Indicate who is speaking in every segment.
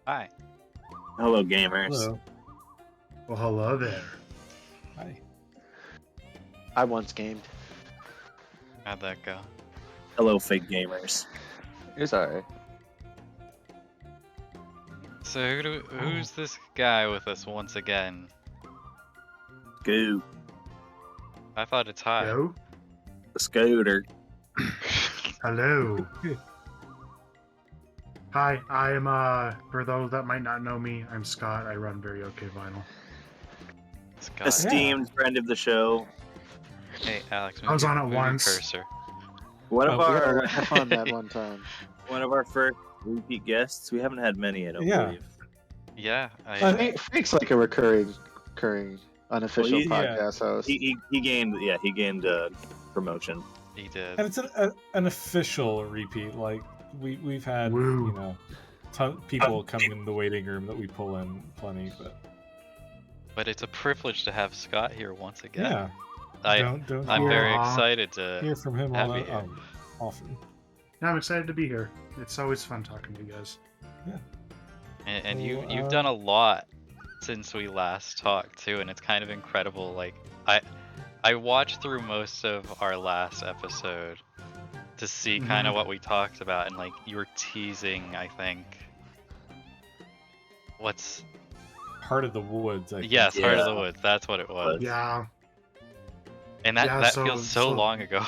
Speaker 1: Hi.
Speaker 2: Hello, gamers.
Speaker 3: Hello.
Speaker 4: Well, hello there.
Speaker 3: Hi.
Speaker 5: I once gamed.
Speaker 1: How'd that go?
Speaker 2: Hello, fake gamers.
Speaker 5: It was alright.
Speaker 1: So who's this guy with us once again?
Speaker 2: Goo.
Speaker 1: I thought it's Hi.
Speaker 4: Hello.
Speaker 2: The scooter.
Speaker 4: Hello. Hi, I am, for those that might not know me, I'm Scott. I run Very OK Vinyl.
Speaker 1: Scott.
Speaker 2: Esteemed friend of the show.
Speaker 1: Hey, Alex.
Speaker 4: I was
Speaker 1: move
Speaker 4: on it
Speaker 1: your- move your
Speaker 4: once.
Speaker 1: Cursor.
Speaker 2: One of
Speaker 3: Oh,
Speaker 2: our
Speaker 5: Have fun that one time.
Speaker 2: one of our first repeat guests. We haven't had many, I don't
Speaker 3: Yeah.
Speaker 2: believe.
Speaker 1: Yeah,
Speaker 5: I think Frank's like a recurring unofficial
Speaker 2: Well,
Speaker 5: podcast host.
Speaker 2: He gained promotion.
Speaker 1: he did.
Speaker 3: And it's an official repeat. Like we've had
Speaker 4: Woo.
Speaker 3: people come in the waiting room that we pull in plenty,
Speaker 1: But it's a privilege to have Scott here once again.
Speaker 3: yeah.
Speaker 1: I'm
Speaker 3: hear,
Speaker 1: very
Speaker 4: Aw.
Speaker 1: excited to
Speaker 3: hear from him
Speaker 1: have
Speaker 3: all
Speaker 1: you here.
Speaker 3: often.
Speaker 4: Yeah, I'm excited to be here. It's always fun talking to you guys.
Speaker 1: And
Speaker 3: Well,
Speaker 1: you've done a lot since we last talked too, and it's kind of incredible. Like I watched through most of our last episode to see kind of what we talked about, and like you were teasing, I think. What's
Speaker 3: Heart of the Woods. I think.
Speaker 1: yes, Heart of
Speaker 2: Yeah.
Speaker 1: the Woods. That's what it was.
Speaker 4: Yeah,
Speaker 1: And that
Speaker 4: Yeah,
Speaker 1: that
Speaker 4: so-
Speaker 1: feels so
Speaker 4: so-
Speaker 1: long ago.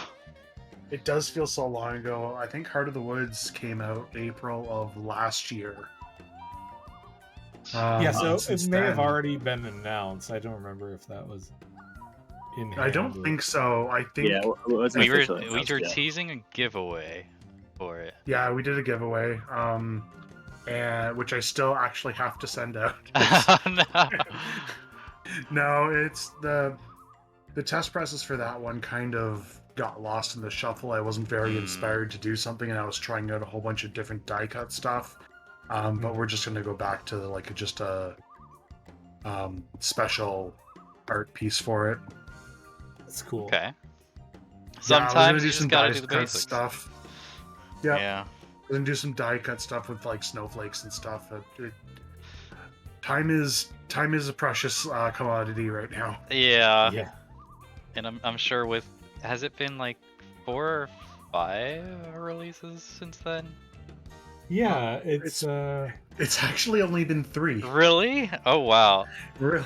Speaker 4: it does feel so long ago. I think Heart of the Woods came out April of last year.
Speaker 3: Yeah, so
Speaker 4: Since
Speaker 3: it may have
Speaker 4: then-
Speaker 3: already been announced. I don't remember if that was in.
Speaker 4: I don't
Speaker 3: hand or-
Speaker 4: think so. I think
Speaker 2: Yeah, it wasn't
Speaker 1: We were
Speaker 2: officially announced yet.
Speaker 1: teasing a giveaway for it.
Speaker 4: Yeah, we did a giveaway, and which I still actually have to send out.
Speaker 1: No.
Speaker 4: No, it's the test presses for that one kind of got lost in the shuffle. I wasn't very inspired to do something, and I was trying out a whole bunch of different die cut stuff. But we're just gonna go back to like just a special art piece for it.
Speaker 3: It's cool.
Speaker 1: Okay.
Speaker 4: Yeah, I was
Speaker 1: Sometimes
Speaker 4: gonna
Speaker 1: you
Speaker 4: do
Speaker 1: just
Speaker 4: some
Speaker 1: gotta
Speaker 4: die
Speaker 1: do the
Speaker 4: cut
Speaker 1: basics.
Speaker 4: stuff. Yeah,
Speaker 1: Yeah.
Speaker 4: we're gonna do some die cut stuff with like snowflakes and stuff. Time is a precious commodity right now.
Speaker 1: Yeah.
Speaker 3: Yeah.
Speaker 1: And I'm sure with has it been like 4 or 5 releases since then?
Speaker 3: Yeah. It's
Speaker 4: It's actually only been 3.
Speaker 1: Really? Oh wow.
Speaker 4: Really?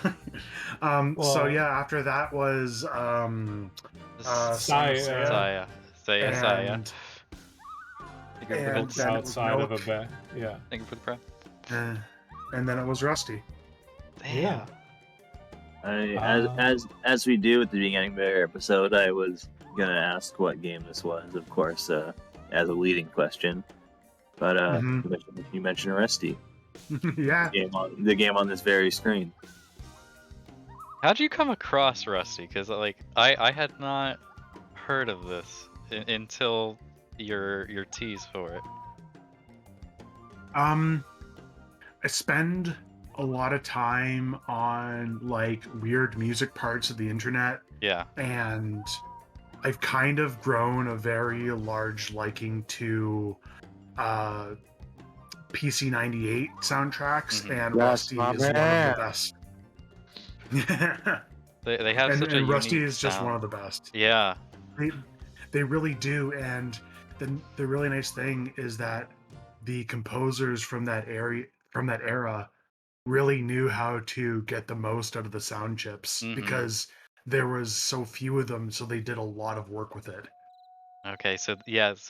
Speaker 4: So
Speaker 3: Well-
Speaker 4: yeah, after that was Son of
Speaker 3: Saya.
Speaker 4: Saya,
Speaker 1: Saya.
Speaker 4: and,
Speaker 1: Thank you for
Speaker 4: and
Speaker 1: the-
Speaker 4: then it was
Speaker 3: outside of a
Speaker 4: Milk,
Speaker 3: bed. Yeah.
Speaker 1: Thank you for the prep.
Speaker 4: and then it was Rusty.
Speaker 1: Damn.
Speaker 3: Yeah.
Speaker 2: As we do at the beginning of every episode, I was gonna ask what game this was, of course, as a leading question. But you mentioned Rusty,
Speaker 4: Yeah,
Speaker 2: the game on this very screen.
Speaker 1: How'd you come across Rusty? Because like I had not heard of this until your tease for it.
Speaker 4: I spend a lot of time on like weird music parts of the internet,
Speaker 1: Yeah.
Speaker 4: and I've kind of grown a very large liking to PC98 soundtracks,
Speaker 1: Mhm.
Speaker 4: and
Speaker 5: Yes,
Speaker 4: Rusty
Speaker 5: my
Speaker 4: is one of
Speaker 5: man.
Speaker 4: the best.
Speaker 1: They have
Speaker 4: and
Speaker 1: such a
Speaker 4: Rusty
Speaker 1: unique
Speaker 4: is just
Speaker 1: sound.
Speaker 4: one of the best.
Speaker 1: Yeah.
Speaker 4: They really do, and the really nice thing is that the composers from that era really knew how to get the most out of the sound chips,
Speaker 1: Mhm.
Speaker 4: because there was so few of them, so they did a lot of work with it.
Speaker 1: Okay, so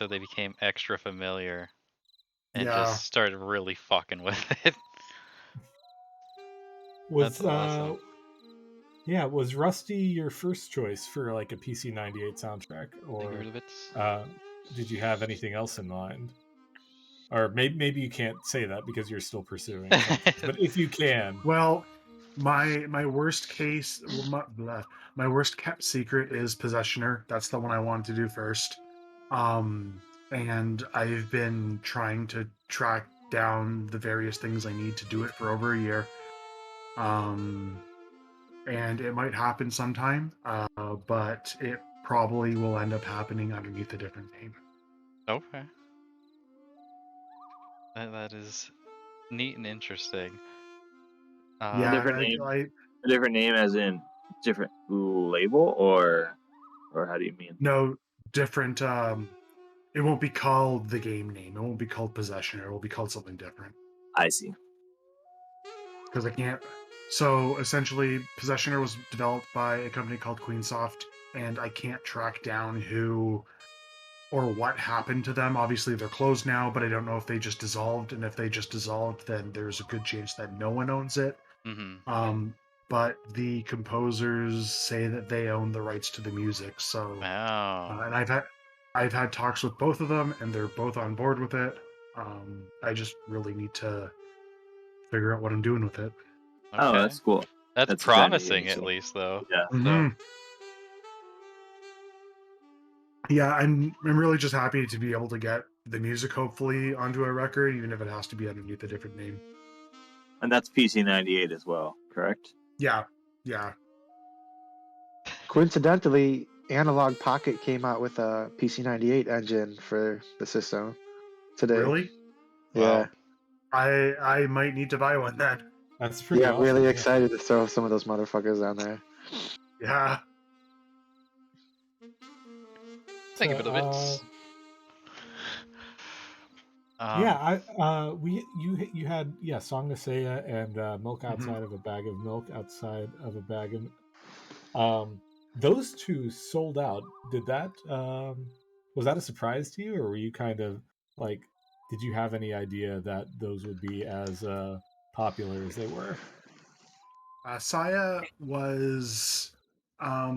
Speaker 1: they became extra familiar and
Speaker 4: Yeah.
Speaker 1: just started really fucking with it.
Speaker 3: Was
Speaker 1: That's awesome.
Speaker 3: Yeah, was Rusty your first choice for like a PC98 soundtrack,
Speaker 1: Thank
Speaker 3: or
Speaker 1: you for the bits.
Speaker 3: did you have anything else in mind? Or maybe you can't say that because you're still pursuing. But if you can,
Speaker 4: Well, my worst case, my worst kept secret is Possessioner. That's the one I wanted to do first. And I've been trying to track down the various things I need to do it for over a year. And it might happen sometime, but it probably will end up happening underneath a different name.
Speaker 1: Okay. That is neat and interesting.
Speaker 4: Yeah,
Speaker 2: different
Speaker 4: I,
Speaker 2: name?
Speaker 4: I
Speaker 2: A different name, as in different label, or how do you mean?
Speaker 4: no different. It won't be called the game name. It won't be called Possessioner. It will be called something different
Speaker 2: I see.
Speaker 4: because I can't. So essentially, Possessioner was developed by a company called Queensoft, and I can't track down who or what happened to them. Obviously, they're closed now, but I don't know if they just dissolved. And if they just dissolved, then there's a good chance that no one owns it.
Speaker 1: Mm-hmm.
Speaker 4: But the composers say that they own the rights to the music. So,
Speaker 1: Oh.
Speaker 4: and I've had talks with both of them, and they're both on board with it. I just really need to figure out what I'm doing with it.
Speaker 2: Oh,
Speaker 1: Okay.
Speaker 2: that's cool.
Speaker 1: That's
Speaker 2: That's exciting to hear,
Speaker 1: promising, at
Speaker 2: so-
Speaker 1: least, though.
Speaker 2: Yeah.
Speaker 1: So,
Speaker 4: Mhm. Yeah, I'm really just happy to be able to get the music hopefully onto a record, even if it has to be underneath a different name.
Speaker 2: And that's PC-98 as well, correct?
Speaker 4: Yeah, yeah.
Speaker 5: Coincidentally, Analog Pocket came out with a PC-98 engine for the system today.
Speaker 4: Really?
Speaker 5: Yeah.
Speaker 1: Wow.
Speaker 4: I might need to buy one then.
Speaker 3: That's pretty
Speaker 5: Yeah, I'm
Speaker 3: awesome.
Speaker 5: really
Speaker 3: yeah.
Speaker 5: excited to throw some of those motherfuckers down there.
Speaker 4: Yeah.
Speaker 1: Think of it a bit.
Speaker 3: Yeah, you had Song of Seiya and Milk Outside of a Bag of Milk outside of a bag of. Those two sold out. Did that was that a surprise to you, or were you kind of like, did you have any idea that those would be as popular as they were?
Speaker 4: Saya was, I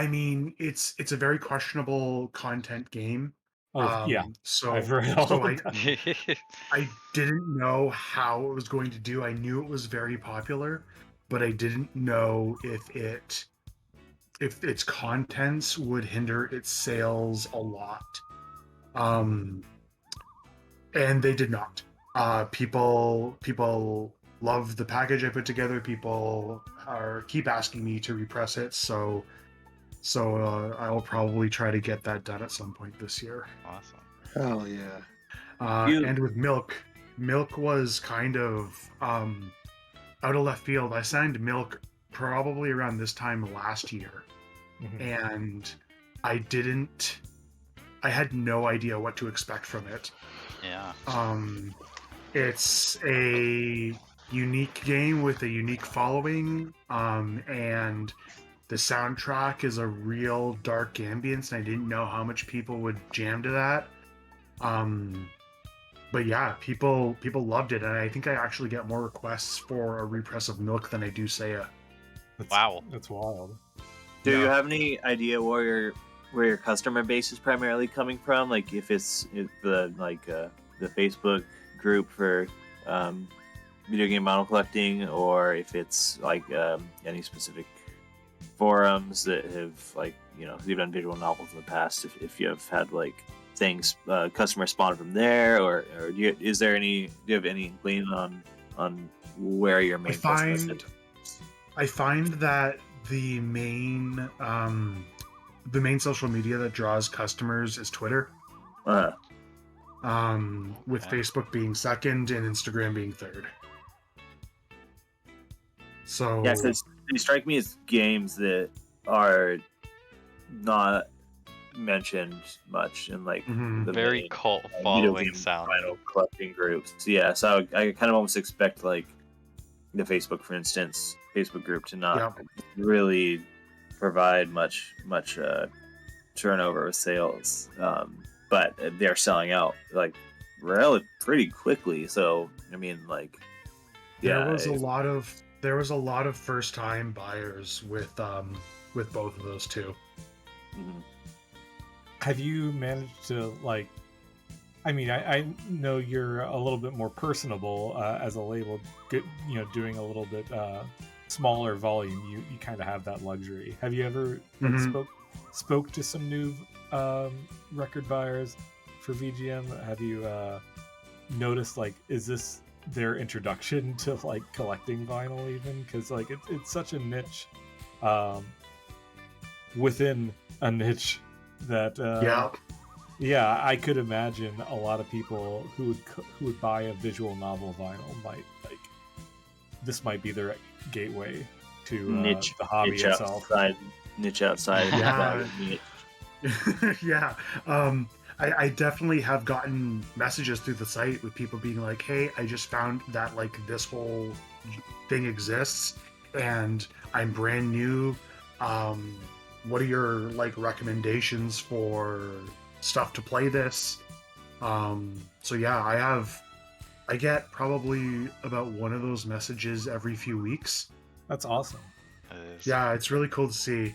Speaker 4: mean, it's a very questionable content game.
Speaker 3: Oh yeah,
Speaker 4: So
Speaker 3: I've heard all
Speaker 4: so
Speaker 3: of that.
Speaker 4: I didn't know how it was going to do. I knew it was very popular, but I didn't know if its contents would hinder its sales a lot. And they did not. People love the package I put together. People keep asking me to repress it, so I will probably try to get that done at some point this year.
Speaker 1: Awesome.
Speaker 5: Hell yeah.
Speaker 4: And with Milk was kind of out of left field. I signed Milk probably around this time last year, and I had no idea what to expect from it.
Speaker 1: Yeah.
Speaker 4: It's a unique game with a unique following, and the soundtrack is a real dark ambience, and I didn't know how much people would jam to that. But yeah, people loved it, and I think I actually get more requests for a repress of Milk than I do Seiya.
Speaker 1: Wow.
Speaker 3: That's wild.
Speaker 2: Do you
Speaker 4: Yeah.
Speaker 2: have any idea where your customer base is primarily coming from? Like, if the Facebook group for video game model collecting, or if it's like any specific forums that have, like, you've done visual novels in the past. If you have had like things customer spawned from there, or do you have any inkling on where your main customer is?
Speaker 4: I find that the main social media that draws customers is Twitter, with
Speaker 1: Okay.
Speaker 4: Facebook being second and Instagram being third. So
Speaker 2: Yeah, because they strike me as games that are not mentioned much in like
Speaker 4: Mhm.
Speaker 2: the
Speaker 1: Very
Speaker 2: main
Speaker 1: cult
Speaker 2: video
Speaker 1: following
Speaker 2: game
Speaker 1: sound.
Speaker 2: vinyl collecting groups. So, yeah, so I kind of almost expect like the Facebook, for instance, Facebook group to not really provide much turnover with sales, but they're selling out like pretty quickly. So I mean, like, yeah,
Speaker 4: there was a lot of first time buyers with both of those two.
Speaker 2: mhm.
Speaker 3: Have you managed to, like, I mean, I know you're a little bit more personable as a label, doing a little bit smaller volume. You kind of have that luxury. Have you ever spoke to some new record buyers for VGM? Have you noticed, like, is this their introduction to like collecting vinyl even? Because like it's such a niche within a niche that Yeah, I could imagine a lot of people who would buy a visual novel vinyl might like this might be their gateway to
Speaker 2: niche
Speaker 3: the hobby
Speaker 2: niche
Speaker 3: itself.
Speaker 2: niche outside
Speaker 4: Yeah.
Speaker 2: that niche.
Speaker 4: Yeah. I definitely have gotten messages through the site with people being like, hey, I just found that like this whole thing exists and I'm brand new. What are your like recommendations for stuff to play this? So yeah, I get probably about one of those messages every few weeks.
Speaker 3: That's awesome.
Speaker 1: It is.
Speaker 4: Yeah, it's really cool to see.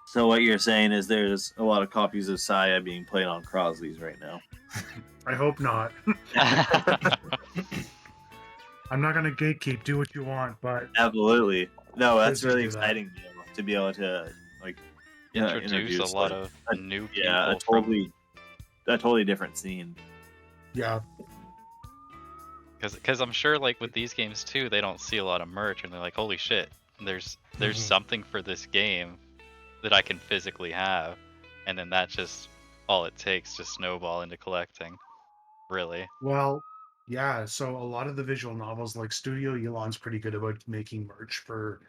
Speaker 2: So what you're saying is there's a lot of copies of Saya being played on Crosley's right now.
Speaker 4: I hope not. I'm not gonna gatekeep. Do what you want, but
Speaker 2: Absolutely. No, that's
Speaker 4: Please
Speaker 2: really
Speaker 4: do that.
Speaker 2: exciting to be able to like
Speaker 1: Introduce a lot
Speaker 2: like,
Speaker 1: of
Speaker 2: a-
Speaker 1: new people.
Speaker 2: yeah, a totally different scene.
Speaker 4: yeah,
Speaker 1: Because I'm sure like with these games too, they don't see a lot of merch and they're like, holy shit, there's
Speaker 3: Mhm.
Speaker 1: something for this game that I can physically have, and then that's just all it takes to snowball into collecting. Really.
Speaker 4: well, yeah. So a lot of the visual novels, like Studio Elon's pretty good about making merch for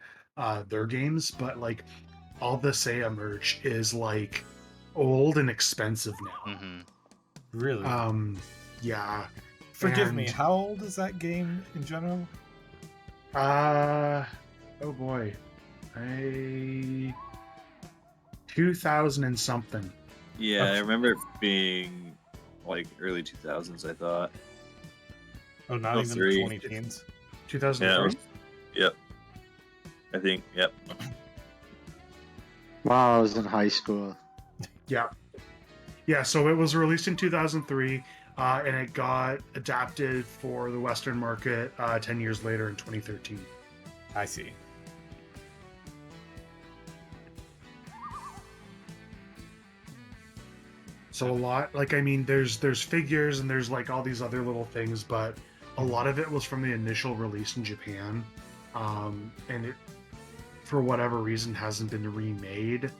Speaker 4: their games, but like all the Seiya merch is like old and expensive now.
Speaker 1: Hmm.
Speaker 3: Really.
Speaker 4: Yeah.
Speaker 3: Forgive me.
Speaker 4: and-
Speaker 3: How old is that game in general?
Speaker 4: Oh boy, 2000 and something.
Speaker 2: Yeah, I
Speaker 3: Okay.
Speaker 2: remember it being like early 2000s. I thought.
Speaker 3: Oh, not
Speaker 2: Oh,
Speaker 3: even
Speaker 2: 3.
Speaker 3: 20 teens.
Speaker 4: 2003.
Speaker 2: Yep. I think. Yep.
Speaker 5: Wow, I was in high school.
Speaker 4: Yeah. Yeah, so it was released in 2003, and it got adapted for the Western market 10 years later in 2013.
Speaker 3: I see.
Speaker 4: So a lot, like, I mean, there's figures and there's like all these other little things, but a lot of it was from the initial release in Japan, and it, for whatever reason, hasn't been remade.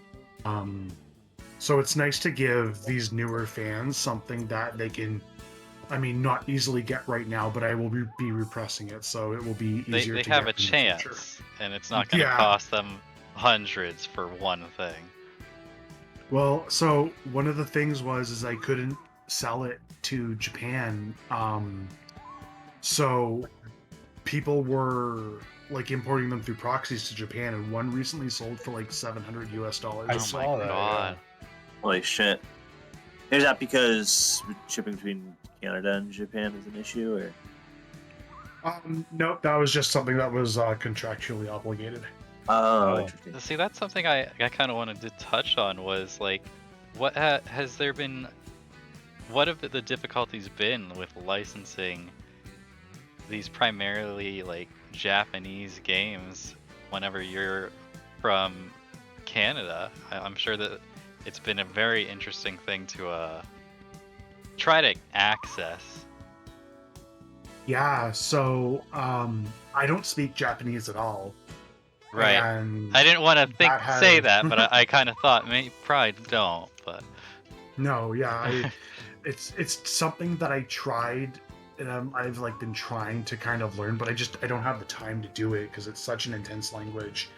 Speaker 4: So it's nice to give these newer fans something that they can, I mean, not easily get right now, but I will be repressing it, so it will be
Speaker 1: They
Speaker 4: easier to
Speaker 1: have
Speaker 4: get
Speaker 1: a
Speaker 4: in the
Speaker 1: chance,
Speaker 4: future.
Speaker 1: and it's not going to
Speaker 4: Yeah.
Speaker 1: cost them hundreds for one thing.
Speaker 4: Well, so one of the things is I couldn't sell it to Japan, so people were like importing them through proxies to Japan, and one recently sold for like $700 US.
Speaker 3: I
Speaker 1: Oh my
Speaker 3: saw that.
Speaker 1: God.
Speaker 2: Holy shit. Is that because shipping between Canada and Japan is an issue, or?
Speaker 4: Nope, that was just something that was contractually obligated.
Speaker 2: Oh,
Speaker 3: Oh.
Speaker 2: interesting.
Speaker 1: See, that's something I kind of wanted to touch on was like, what has there been? What have the difficulties been with licensing these primarily like Japanese games whenever you're from Canada? I'm sure that it's been a very interesting thing to try to access.
Speaker 4: Yeah, so I don't speak Japanese at all.
Speaker 1: Right.
Speaker 4: And
Speaker 1: I didn't want to
Speaker 4: that
Speaker 1: say
Speaker 4: has-
Speaker 1: that, but I kind of thought maybe probably don't. But
Speaker 4: no, yeah, it's something that I tried, and I've like been trying to kind of learn, but I don't have the time to do it because it's such an intense language.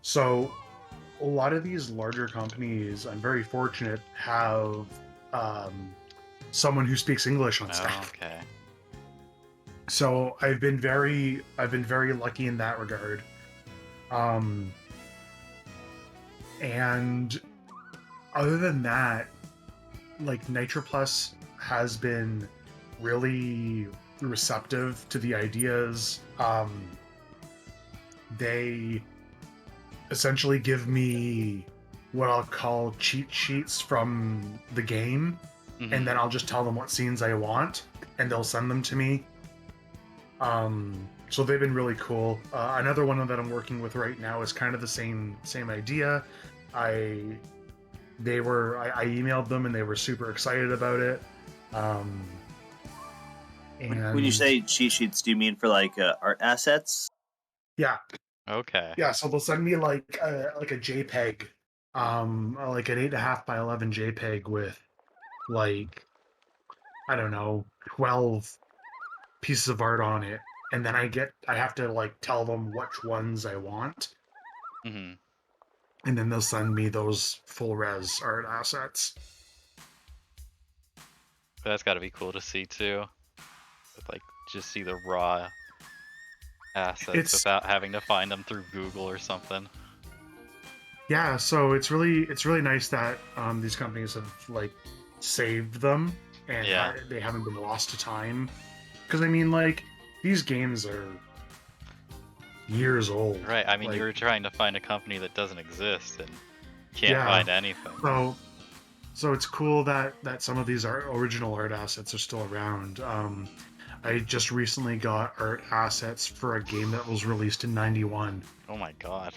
Speaker 4: So a lot of these larger companies, I'm very fortunate, have someone who speaks English on
Speaker 1: oh,
Speaker 4: staff.
Speaker 1: okay.
Speaker 4: So I've been very lucky in that regard. And other than that, like NitroPlus has been really receptive to the ideas. They essentially give me what I'll call cheat sheets from the game,
Speaker 1: Mhm.
Speaker 4: and then I'll just tell them what scenes I want, and they'll send them to me. So they've been really cool. Another one that I'm working with right now is kind of the same idea. I emailed them and they were super excited about it. And
Speaker 2: When you say cheat sheets, do you mean for like art assets?
Speaker 4: yeah,
Speaker 1: Okay.
Speaker 4: so they'll send me like a JPEG, like an 8.5 by 11 JPEG with like, I don't know, 12 pieces of art on it, and then I have to like tell them which ones I want,
Speaker 1: Hmm.
Speaker 4: and then they'll send me those full res art assets.
Speaker 1: That's got to be cool to see too. With, like, just see the raw assets
Speaker 4: It's
Speaker 1: without having to find them through Google or something.
Speaker 4: Yeah, so it's really nice that these companies have like saved them and
Speaker 1: Yeah.
Speaker 4: they haven't been lost to time. Because I mean, like, these games are years old.
Speaker 1: Right. I mean,
Speaker 4: Like,
Speaker 1: you were trying to find a company that doesn't exist and can't
Speaker 4: Yeah.
Speaker 1: find anything.
Speaker 4: so it's cool that some of these original art assets are still around. I just recently got art assets for a game that was released in '91,
Speaker 1: Oh my god.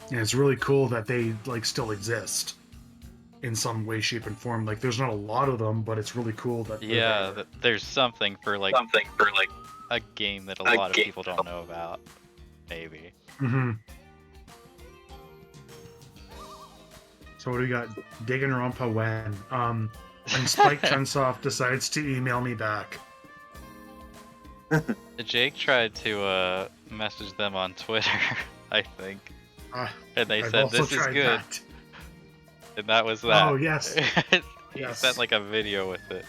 Speaker 4: and it's really cool that they like still exist in some way, shape, and form. Like, there's not a lot of them, but it's really cool that they're
Speaker 1: Yeah,
Speaker 4: there.
Speaker 1: there's something for like a game that a lot of people don't know about. Maybe.
Speaker 4: Mm-hmm. So what do we got? Danganronpa when? When Spike Chunsoft decides to email me back.
Speaker 1: Jake tried to message them on Twitter, I think, and they
Speaker 4: I've
Speaker 1: said
Speaker 4: also
Speaker 1: this is
Speaker 4: tried
Speaker 1: good,
Speaker 4: that.
Speaker 1: and that was that.
Speaker 4: Oh, yes.
Speaker 1: He
Speaker 4: Yes.
Speaker 1: sent like a video with it,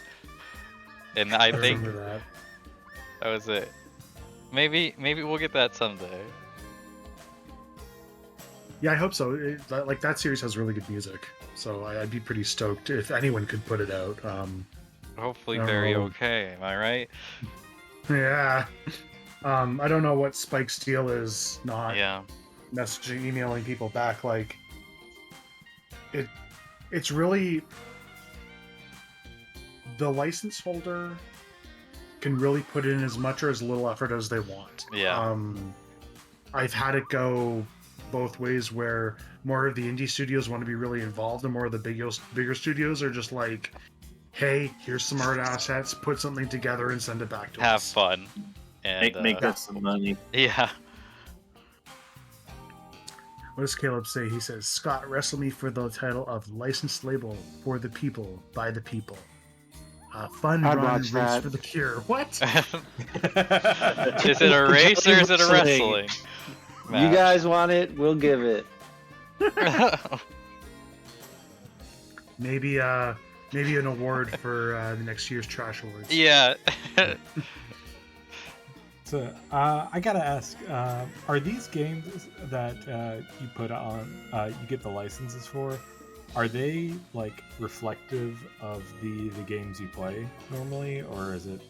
Speaker 1: and I think
Speaker 4: remember that.
Speaker 1: that was it. Maybe we'll get that someday.
Speaker 4: Yeah, I hope so. Like, that series has really good music, so I'd be pretty stoked if anyone could put it out.
Speaker 1: Hopefully,
Speaker 4: I don't
Speaker 1: very
Speaker 4: know.
Speaker 1: okay. Am I right?
Speaker 4: Yeah. I don't know what Spike's deal is not
Speaker 1: Yeah.
Speaker 4: messaging, emailing people back. Like, it's really, the license holder can really put in as much or as little effort as they want.
Speaker 1: Yeah.
Speaker 4: I've had it go both ways, where more of the indie studios want to be really involved, and more of the bigger studios are just like, hey, here's some art assets, put something together and send it back to
Speaker 1: Have
Speaker 4: us.
Speaker 1: fun. And
Speaker 2: Make us some money.
Speaker 1: yeah.
Speaker 4: What does Caleb say? He says, Scott, wrestle me for the title of licensed label for the people, by the people. Fun
Speaker 5: I'd
Speaker 4: run
Speaker 5: watch
Speaker 4: race
Speaker 5: that.
Speaker 4: for the cure. What?
Speaker 1: Is it a race or is it a
Speaker 6: Wrestling.
Speaker 1: wrestling?
Speaker 6: You guys want it, we'll give it.
Speaker 4: Maybe an award for the next year's Trash Awards.
Speaker 1: Yeah.
Speaker 3: So I gotta ask, are these games that you put on, you get the licenses for, are they like reflective of the games you play normally, or is it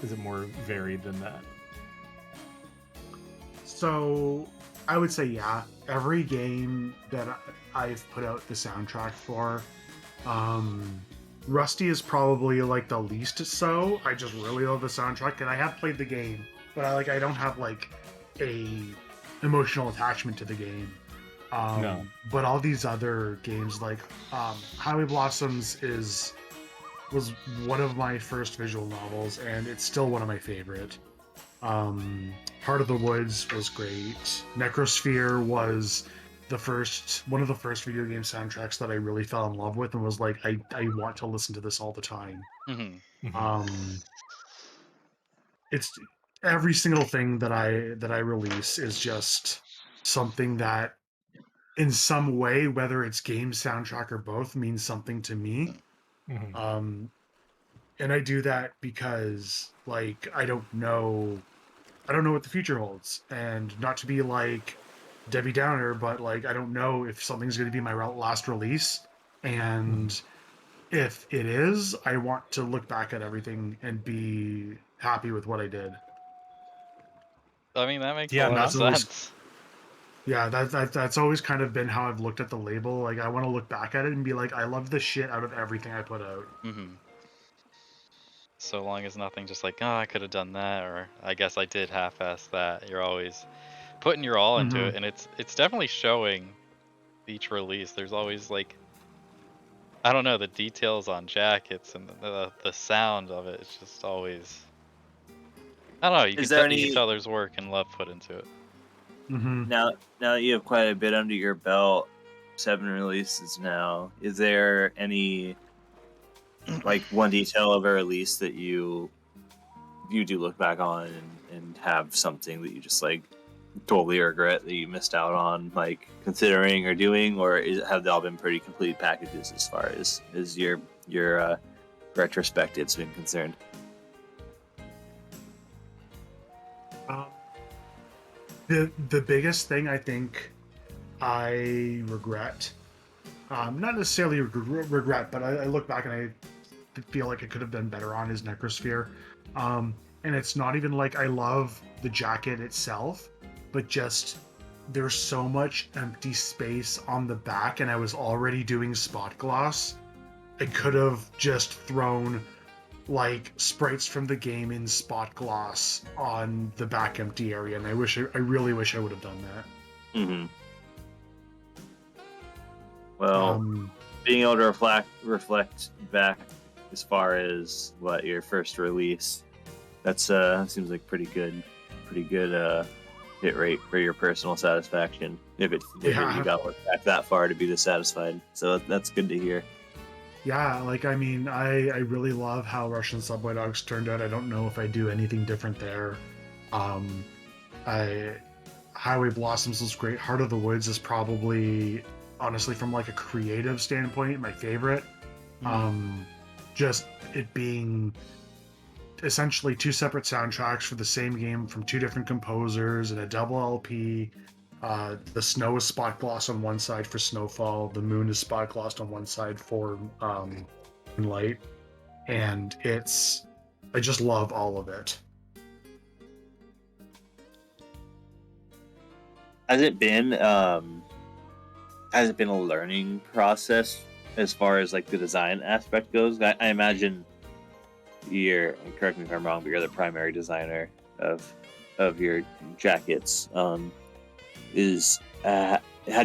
Speaker 3: is it more varied than that?
Speaker 4: So I would say, yeah, every game that I've put out the soundtrack for, Rusty is probably like the least so. I just really love the soundtrack, and I have played the game, but I don't have like a emotional attachment to the game.
Speaker 3: No.
Speaker 4: But all these other games, like Highway Blossoms was one of my first visual novels, and it's still one of my favorite. Heart of the Woods was great. Necrosphere was one of the first video game soundtracks that I really fell in love with and was like, I want to listen to this all the time.
Speaker 1: Mhm.
Speaker 4: It's every single thing that I release is just something that in some way, whether it's game, soundtrack, or both, means something to me.
Speaker 3: Mhm.
Speaker 4: And I do that because like I don't know what the future holds, and not to be like Debbie Downer, but like I don't know if something's going to be my last release, and if it is, I want to look back at everything and be happy with what I did.
Speaker 1: I mean, that makes
Speaker 3: Yeah,
Speaker 1: a lot of
Speaker 4: that's always-
Speaker 1: sense.
Speaker 4: Yeah, that's always kind of been how I've looked at the label. Like, I want to look back at it and be like, I love the shit out of everything I put out.
Speaker 1: Mhm. So long as nothing just like, oh, I could have done that, or I guess I did half-ass that. You're always putting your all into it, and it's definitely showing each release. There's always like, I don't know, the details on jackets and the sound of it. It's just always, I don't know. You can
Speaker 2: Is there
Speaker 1: tell
Speaker 2: any-
Speaker 1: each other's work and love put into it.
Speaker 4: Mm-hmm.
Speaker 2: Now that you have quite a bit under your belt, 7 releases now. Is there any like one detail of a release that you do look back on and have something that you just like totally regret that you missed out on, like considering or doing, or have they all been pretty complete packages as far as your retrospective's been concerned?
Speaker 4: The biggest thing I think I regret, not necessarily regret, but I look back and I feel like I could have done better on, is Necrosphere. And it's not even like I love the jacket itself, but just there's so much empty space on the back, and I was already doing spot gloss. I could have just thrown like sprites from the game in spot gloss on the back empty area, and I really wish I would have done that.
Speaker 2: Mm-hmm. Well, being able to reflect back as far as what your first release, that's seems like pretty good hit rate for your personal satisfaction. If you got to look back that far to be dissatisfied, so that's good to hear.
Speaker 4: Yeah, like I mean, I really love how Russian Subway Dogs turned out. I don't know if I do anything different there. Highway Blossoms was great. Heart of the Woods is probably, honestly, from like a creative standpoint, my favorite. Just it being essentially 2 separate soundtracks for the same game from 2 different composers and a double LP. The snow is spot gloss on one side for Snowfall. The moon is spot glossed on one side for Moonlight. And I just love all of it.
Speaker 2: Has it been a learning process as far as like the design aspect goes? I imagine correct me if I'm wrong, but you're the primary designer of your jackets. Had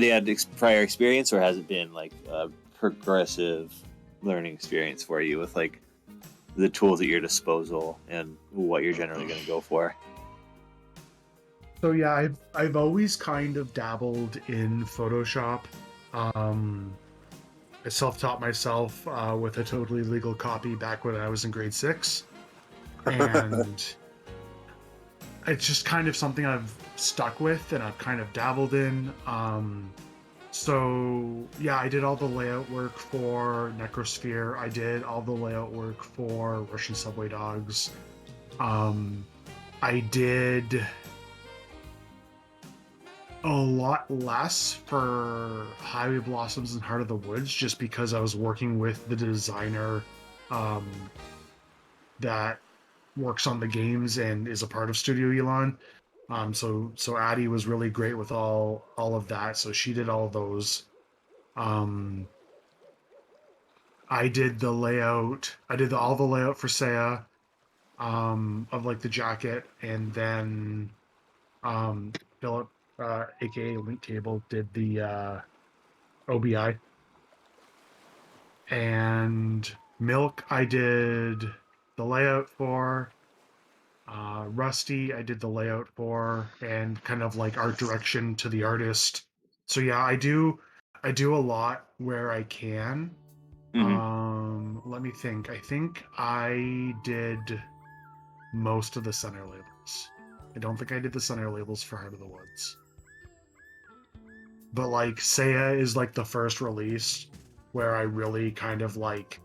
Speaker 2: you had prior experience, or has it been like a progressive learning experience for you with like the tools at your disposal and what you're generally going to go for?
Speaker 4: So yeah, I've always kind of dabbled in Photoshop. I self-taught myself with a totally legal copy back when I was in grade 6, and it's just kind of something I've stuck with and I've kind of dabbled in. So yeah, I did all the layout work for Necrosphere. I did all the layout work for Russian Subway Dogs. I did a lot less for Highway Blossoms and Heart of the Woods, just because I was working with the designer that works on the games and is a part of Studio Elon. So Addie was really great with all of that. So she did all of those. I did the layout. I did all the layout for Saya, of like the jacket, and then Philip, aka Link Cable, did the OBI. And Milk, I did the layout for. Rusty, I did the layout for, and kind of like art direction to the artist. So yeah, I do a lot where I can. Let me think. I think I did most of the center labels. I don't think I did the center labels for Heart of the Woods. But like Saya is like the first release where I really kind of like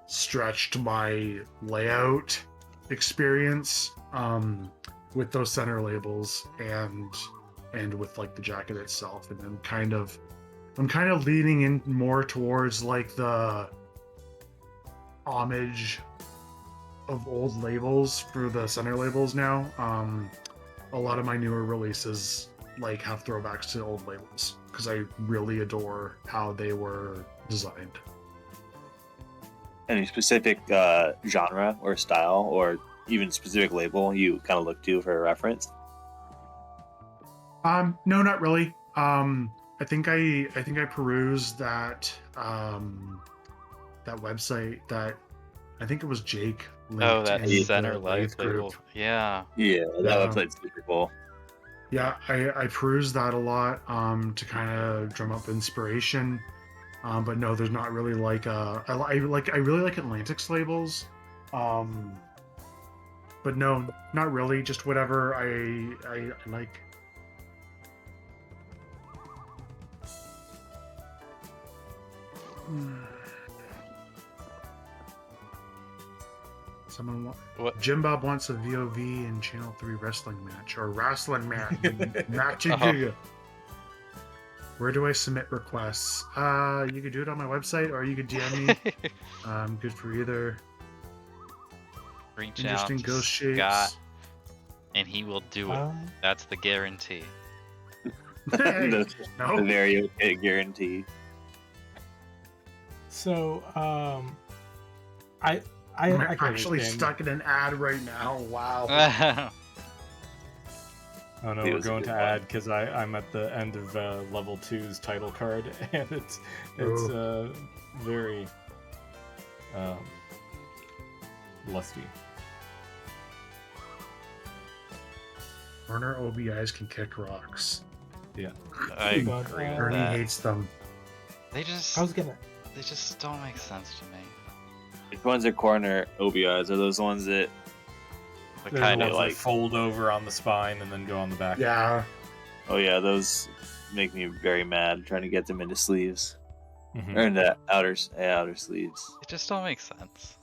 Speaker 4: stretched my layout experience with those center labels and with like the jacket itself, and I'm kind of leaning in more towards like the homage of old labels for the center labels now. A lot of my newer releases like have throwbacks to old labels because I really adore how they were designed. Any
Speaker 2: specific genre or style or even specific label you kind of look to for a reference?
Speaker 4: No, not really. I think I perused that that website that I think it was Jake linked.
Speaker 1: Oh, that
Speaker 4: in
Speaker 1: center
Speaker 4: the
Speaker 1: life
Speaker 4: Lathe
Speaker 1: label.
Speaker 4: group.
Speaker 1: Yeah.
Speaker 2: Yeah, that website's super cool.
Speaker 4: Yeah, I peruse that a lot to kind of drum up inspiration. But no, there's not really like I really like Atlantic's labels. Um, but no, not really. Just whatever I like. Someone
Speaker 1: What?
Speaker 4: Jim Bob wants a VOV and Channel 3 wrestling match or wrestling match. match.
Speaker 1: Uh-huh.
Speaker 4: Where do I submit requests? You could do it on my website or you could DM me. I'm good for either.
Speaker 1: Reach out
Speaker 4: Interesting
Speaker 1: to
Speaker 4: ghost shapes.
Speaker 1: Scott, and he will do it. That's the guarantee.
Speaker 4: Hey,
Speaker 2: the
Speaker 4: no.
Speaker 2: very okay guarantee.
Speaker 3: So, I
Speaker 4: I'm
Speaker 3: can
Speaker 4: actually
Speaker 3: understand-
Speaker 4: stuck in an ad right now. Wow.
Speaker 3: Oh no,
Speaker 2: It
Speaker 3: we're
Speaker 2: was a
Speaker 3: going
Speaker 2: good
Speaker 3: to
Speaker 2: one.
Speaker 3: add because I'm at the end of level 2's title card, and it's very lusty.
Speaker 4: Burner OBIs can kick rocks.
Speaker 1: I agree
Speaker 3: But,
Speaker 1: with
Speaker 4: Ernie
Speaker 1: that.
Speaker 4: hates them.
Speaker 1: They just don't make sense to me.
Speaker 2: Which ones are corner OBIs? Are those ones that
Speaker 1: But
Speaker 3: They're
Speaker 1: kind
Speaker 3: the
Speaker 1: of
Speaker 3: ones that
Speaker 2: like-
Speaker 3: fold over on the spine and then go on the back.
Speaker 4: Yeah.
Speaker 2: oh yeah, those make me very mad trying to get them into sleeves.
Speaker 3: Mhm.
Speaker 2: Or into outer sleeves.
Speaker 1: it just don't make sense.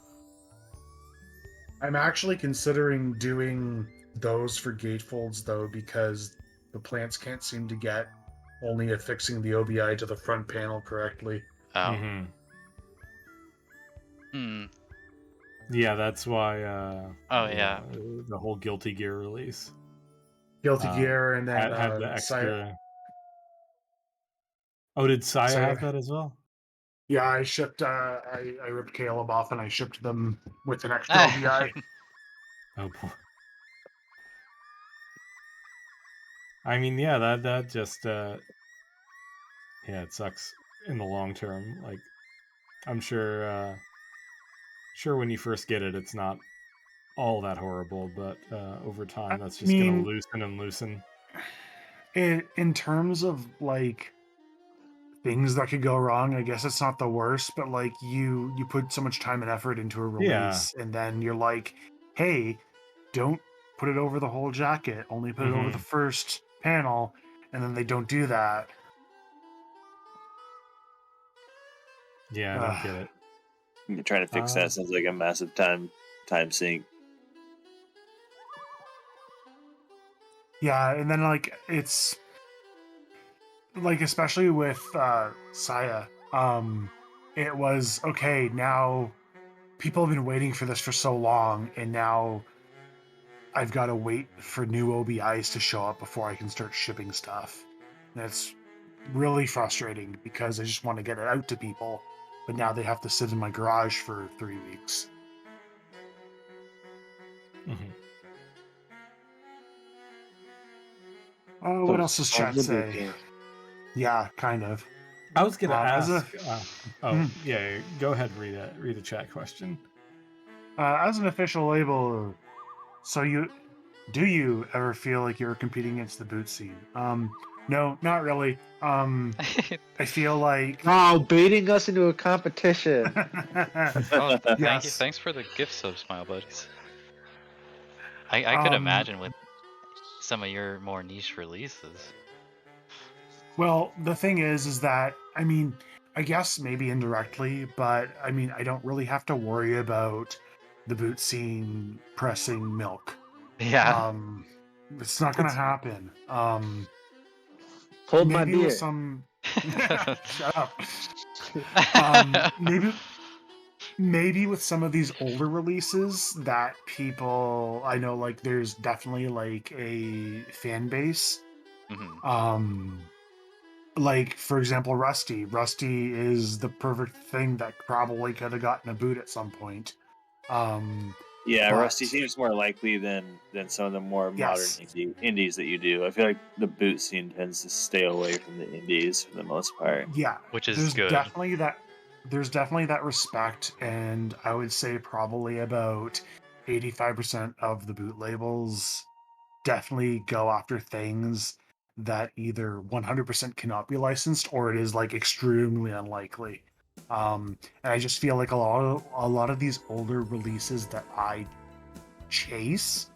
Speaker 4: I'm actually considering doing those for gatefolds though, because the plants can't seem to get only affixing the OBI to the front panel correctly.
Speaker 1: Oh.
Speaker 3: Mhm.
Speaker 1: Hmm.
Speaker 3: Yeah, that's why.
Speaker 1: Oh, yeah.
Speaker 3: The whole Guilty Gear release
Speaker 4: Guilty Gear and then
Speaker 3: had the
Speaker 4: Saya-
Speaker 3: extra. Oh, did Saya
Speaker 4: Saya-
Speaker 3: have that as well?
Speaker 4: Yeah, I shipped. I ripped Caleb off and I shipped them with an extra OBI.
Speaker 3: Oh boy. I mean, yeah, that just yeah, it sucks in the long term. Like, I'm sure when you first get it, it's not all that horrible, but over time, that's just gonna
Speaker 4: mean-
Speaker 3: loosen and loosen.
Speaker 4: In terms of like things that could go wrong, I guess it's not the worst, but like you put so much time and effort into a release, and then you're like, hey, don't put it over the whole jacket, only put it over the first panel, and then they don't do that.
Speaker 3: Yeah, I don't get it.
Speaker 2: You're trying to fix that sounds like a massive time sink.
Speaker 4: Yeah, and then like it's like especially with Saya, it was okay, now people have been waiting for this for so long, and now I've got to wait for new OBIs to show up before I can start shipping stuff. And it's really frustrating because I just want to get it out to people, but now they have to sit in my garage for 3 weeks.
Speaker 3: Mhm.
Speaker 4: Oh, what else does chat say? Yeah, kind of.
Speaker 3: I was gonna
Speaker 4: As
Speaker 3: ask.
Speaker 4: Hmm.
Speaker 3: Yeah, go ahead, read a chat question.
Speaker 4: As an official label, so do you ever feel like you're competing against the boot scene? No, not really. I feel like
Speaker 5: Oh, baiting us into a competition.
Speaker 1: Oh, thank you.
Speaker 4: Yes.
Speaker 1: Thanks for the gift sub, Smile Buddies. I could imagine with some of your more niche releases.
Speaker 4: Well, the thing is that, I mean, I guess maybe indirectly, but I mean, I don't really have to worry about the boot scene pressing milk.
Speaker 1: Yeah.
Speaker 4: It's not going to happen.
Speaker 5: Hold my
Speaker 4: Maybe
Speaker 5: beer.
Speaker 4: with some. Shut up. Maybe with some of these older releases that people, I know, like there's definitely like a fan base.
Speaker 1: Mhm.
Speaker 4: Like for example, Rusty. Rusty is the perfect thing that probably could have gotten a boot at some point.
Speaker 2: Yeah,
Speaker 4: But-
Speaker 2: Rusty seems more likely than some of the more
Speaker 4: Yes.
Speaker 2: modern indies that you do. I feel like the boot scene tends to stay away from the indies for the most part.
Speaker 4: Yeah,
Speaker 1: Which is
Speaker 4: there's
Speaker 1: good.
Speaker 4: definitely that respect, and I would say probably about 85% of the boot labels definitely go after things that either 100% cannot be licensed or it is like extremely unlikely. And I just feel like a lot of these older releases that I chase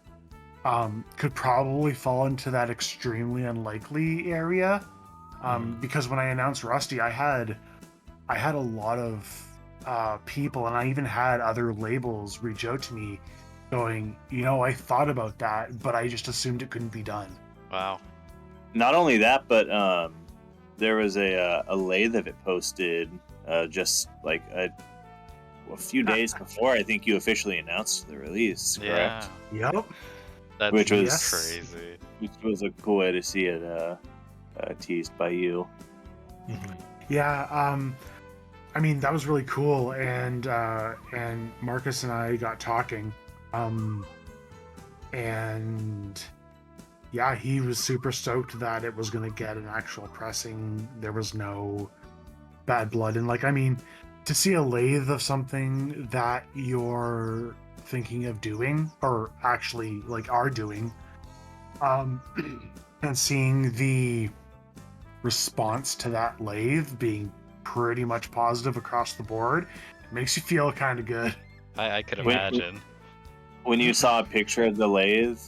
Speaker 4: could probably fall into that extremely unlikely area. Because when I announced Rusty, I had a lot of people, and I even had other labels reach out to me going, I thought about that, but I just assumed it couldn't be done.
Speaker 1: Wow.
Speaker 2: Not only that, but there was a lathe of it posted just like a few days before I think you officially announced the release, correct?
Speaker 1: Yeah.
Speaker 4: Yep.
Speaker 1: That's
Speaker 2: Which was
Speaker 1: crazy.
Speaker 2: Which was a cool way to see it teased by you.
Speaker 4: Yeah, I mean, that was really cool, and Marcus and I got talking, and yeah, he was super stoked that it was going to get an actual pressing. There was no bad blood, and I mean, to see a lathe of something that you're thinking of doing, or actually are doing, and seeing the response to that lathe being pretty much positive across the board makes you feel kind of good.
Speaker 1: I could
Speaker 2: Wait,
Speaker 1: imagine.
Speaker 2: When you saw a picture of the lathe,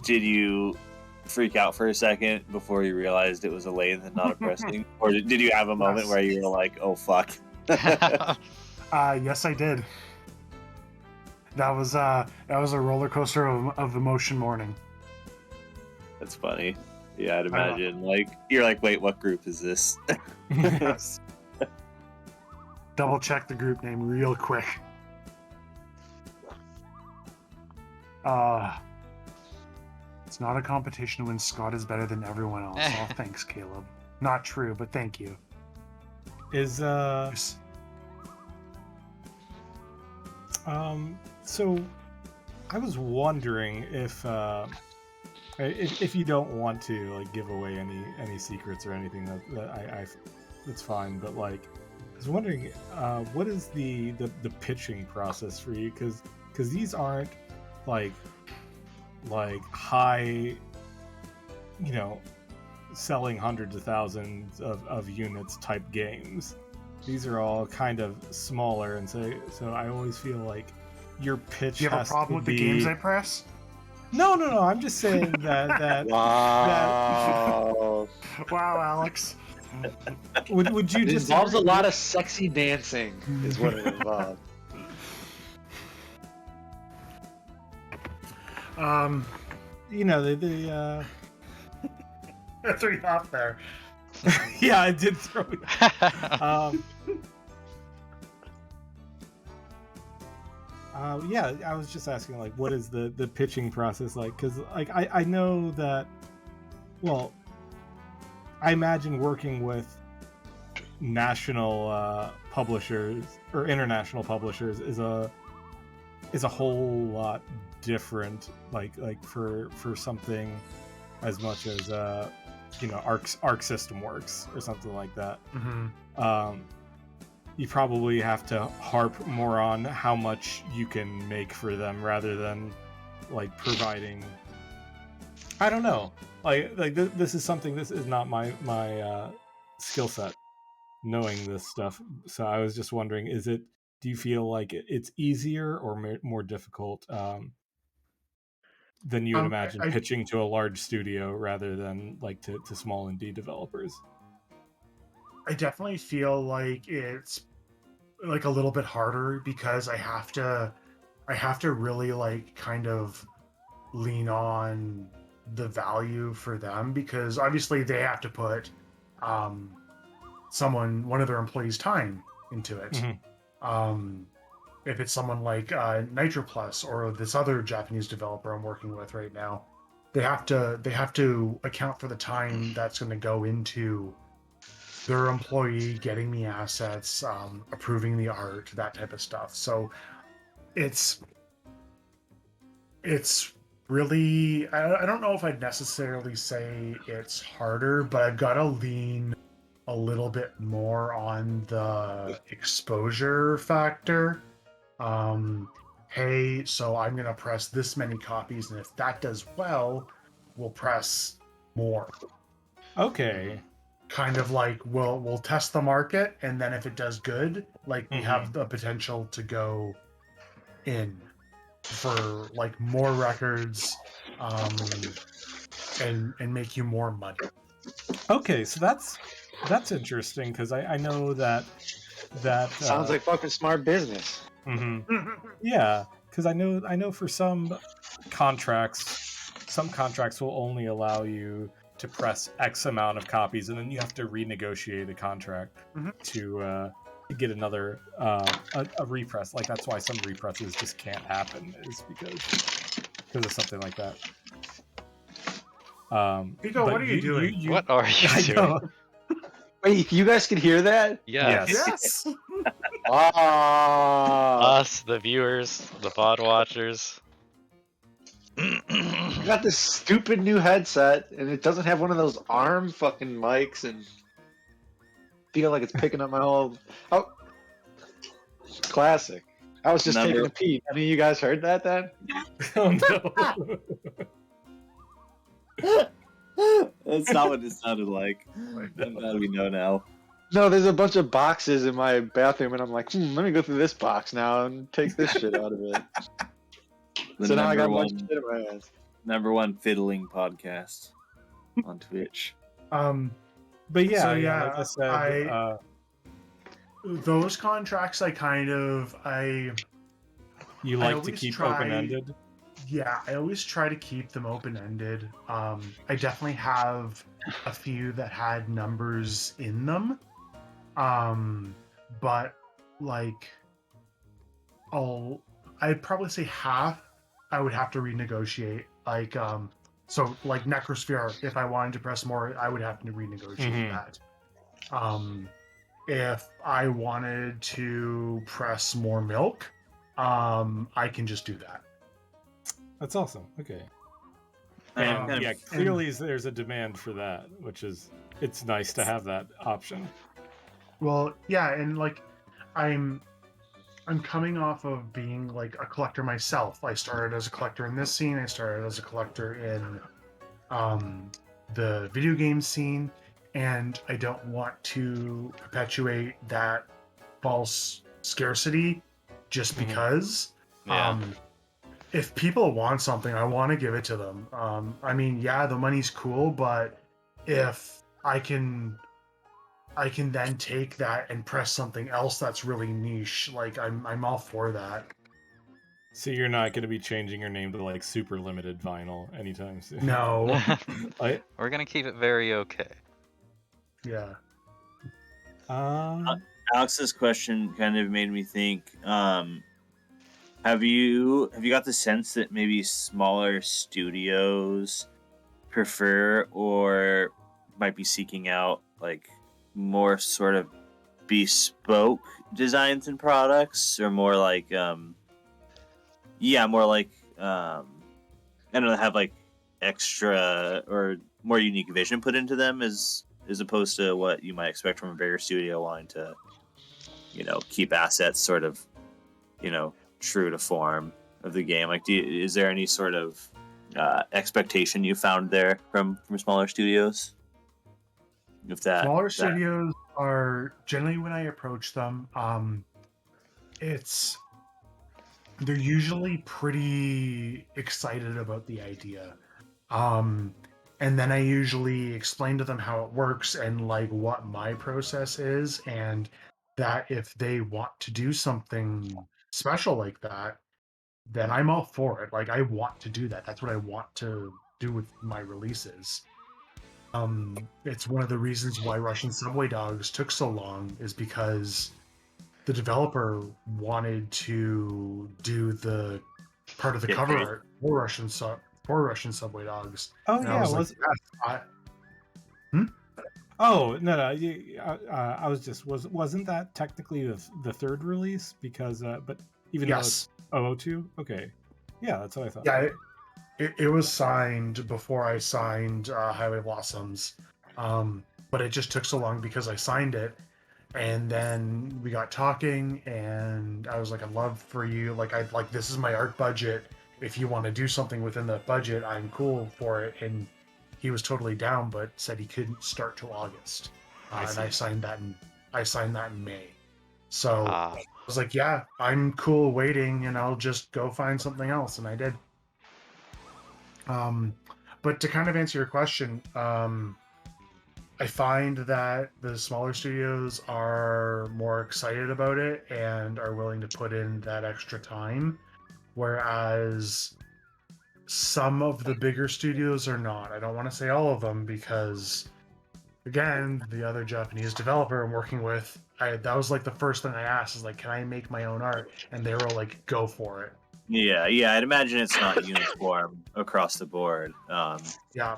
Speaker 2: did you freak out for a second before you realized it was a lathe and not a pressing? Or did you have a moment
Speaker 4: Yes.
Speaker 2: where you were like, oh fuck?
Speaker 4: Yes, I did. That was a roller coaster of emotion morning.
Speaker 2: That's funny. Yeah, I'd imagine. You're like, wait, what group is this?
Speaker 4: Yes. Double check the group name real quick. It's not a competition when Scott is better than everyone else. Oh, thanks, Caleb. Not true, but thank you.
Speaker 3: Is
Speaker 4: Yes.
Speaker 3: so I was wondering if you don't want to give away any secrets or anything that I that's fine, but I was wondering what is the pitching process for you, because these aren't like high, selling hundreds of thousands of units type games. These are all kind of smaller, and so I always feel like your pitch.
Speaker 4: Do you have a
Speaker 3: has
Speaker 4: problem
Speaker 3: to
Speaker 4: with the
Speaker 3: be...
Speaker 4: games I press?
Speaker 3: No. I'm just saying that
Speaker 6: Wow.
Speaker 4: Wow, Alex.
Speaker 3: would you
Speaker 6: It
Speaker 3: just
Speaker 6: involves a lot of sexy dancing, is what it involves.
Speaker 3: the
Speaker 4: I threw you off there.
Speaker 3: yeah, I did throw it. Yeah, I was just asking, what is the pitching process like? Because, I know that, well, I imagine working with national publishers or international publishers is a whole lot different. For something as much as Arc System Works or something like that.
Speaker 4: Mm-hmm.
Speaker 3: You probably have to harp more on how much you can make for them rather than providing. I don't know. This is something. This is not my skill set, knowing this stuff. So I was just wondering: do you feel like it's easier or more difficult than you would imagine pitching to a large studio rather than to small indie developers?
Speaker 4: I definitely feel like it's a little bit harder because I have to really kind of lean on the value for them, because obviously they have to put one of their employees' time into it.
Speaker 3: Mm-hmm.
Speaker 4: If it's someone like Nitro Plus or this other Japanese developer I'm working with right now, they have to account for the time that's going to go into their employee getting me assets, approving the art, that type of stuff. So it's really, I don't know if I'd necessarily say it's harder, but I've got to lean a little bit more on the exposure factor. hey, so I'm gonna press this many copies, and if that does well, we'll press more.
Speaker 3: Okay.
Speaker 4: Kind of like we'll test the market, and then if it does good, like we have the potential to go in for like more records, and make you more money.
Speaker 3: Okay, so that's interesting because I know that
Speaker 6: Sounds like fucking smart business.
Speaker 3: mhm. Yeah, because I know for some contracts will only allow you to press X amount of copies, and then you have to renegotiate a contract
Speaker 4: Mhm.
Speaker 3: to get another a repress. Like that's why some represses just can't happen, is because of something like that.
Speaker 4: Pico,
Speaker 3: but
Speaker 4: what are you doing?
Speaker 1: What are you
Speaker 3: I
Speaker 1: doing?
Speaker 3: know.
Speaker 6: Wait, you guys can hear that?
Speaker 1: Yes.
Speaker 4: Yes.
Speaker 6: Ah,
Speaker 1: Us, the viewers, the VOD watchers.
Speaker 6: I got this stupid new headset, and it doesn't have one of those arm fucking mics, and feel like it's picking up my whole. Oh, classic. I was just
Speaker 2: Number-
Speaker 6: taking a pee. Any of you guys heard that then?
Speaker 3: Oh no.
Speaker 2: That's not what it sounded like. I'm glad we know now.
Speaker 6: No, there's a bunch of boxes in my bathroom, and I'm like, let me go through this box now and take this shit out of it.
Speaker 2: The
Speaker 6: So now I got a
Speaker 2: number
Speaker 6: bunch of
Speaker 2: one,
Speaker 6: shit in my hands.
Speaker 2: number one fiddling podcast on Twitch.
Speaker 3: But yeah,
Speaker 4: So,
Speaker 3: yeah,
Speaker 4: yeah,
Speaker 3: like I said,
Speaker 4: Those contracts, I
Speaker 3: you like to
Speaker 4: always
Speaker 3: keep
Speaker 4: try-
Speaker 3: open-ended.
Speaker 4: yeah, I always try to keep them open-ended. I definitely have a few that had numbers in them. But like I'd probably say half I would have to renegotiate. Like so like Necrosphere, if I wanted to press more, I would have to renegotiate
Speaker 3: Mhm.
Speaker 4: that. If I wanted to press more milk, I can just do that.
Speaker 3: That's awesome. Okay.
Speaker 2: And
Speaker 3: And
Speaker 2: kind of-
Speaker 3: yeah, clearly there's a demand for that, which is it's nice to have that option.
Speaker 4: Well, yeah, and like I'm coming off of being like a collector myself. I started as a collector in this scene. I started as a collector in the video game scene, and I don't want to perpetuate that false scarcity just
Speaker 3: Mhm.
Speaker 4: because.
Speaker 1: Yeah.
Speaker 4: If people want something, I want to give it to them. I mean, yeah, the money's cool, but if I can then take that and press something else that's really niche, like I'm all for that.
Speaker 3: So you're not going to be changing your name to like Super Limited Vinyl anytime soon.
Speaker 4: No,
Speaker 3: Like,
Speaker 1: We're gonna keep it very okay.
Speaker 4: yeah.
Speaker 2: Alex's question kind of made me think. Have you got the sense that maybe smaller studios prefer or might be seeking out like more sort of bespoke designs and products, or more like I don't know, have like extra or more unique vision put into them as opposed to what you might expect from a bigger studio wanting to, keep assets sort of, true to form of the game. Like, is there any sort of expectation you found there from smaller studios? If that
Speaker 4: Smaller studios are generally, when I approach them, they're usually pretty excited about the idea. And then I usually explain to them how it works and like what my process is, and that if they want to do something special like that, then I'm all for it. Like I want to do that. That's what I want to do with my releases. It's one of the reasons why Russian Subway Dogs took so long, is because the developer wanted to do the part of the
Speaker 2: Get
Speaker 4: cover
Speaker 2: paid.
Speaker 4: art for Russian Subway Dogs.
Speaker 3: oh
Speaker 4: And I
Speaker 3: yeah,
Speaker 4: was like,
Speaker 3: was
Speaker 4: yes,
Speaker 3: oh no, I was just wasn't that technically the third release because but even
Speaker 4: yes,
Speaker 3: though it's 002, okay, yeah, that's what I thought.
Speaker 4: yeah, it was signed before I signed Highway Blossoms, but it just took so long because I signed it, And then we got talking, and I was like, I'd love for you, like this is my art budget. If you want to do something within that budget, I'm cool for it. And he was totally down, but said he couldn't start till August.
Speaker 3: I
Speaker 4: And
Speaker 3: see.
Speaker 4: I signed that in May. So
Speaker 1: Ah,
Speaker 4: I was like, yeah, I'm cool waiting, and I'll just go find something else, and I did. But to kind of answer your question, I find that the smaller studios are more excited about it and are willing to put in that extra time, whereas some of the bigger studios are not. I don't want to say all of them because, again, the other Japanese developer I'm working with, that was like the first thing I asked is like, can I make my own art? And they were like, go for it.
Speaker 2: Yeah, I'd imagine it's not uniform across the board.
Speaker 4: Yeah.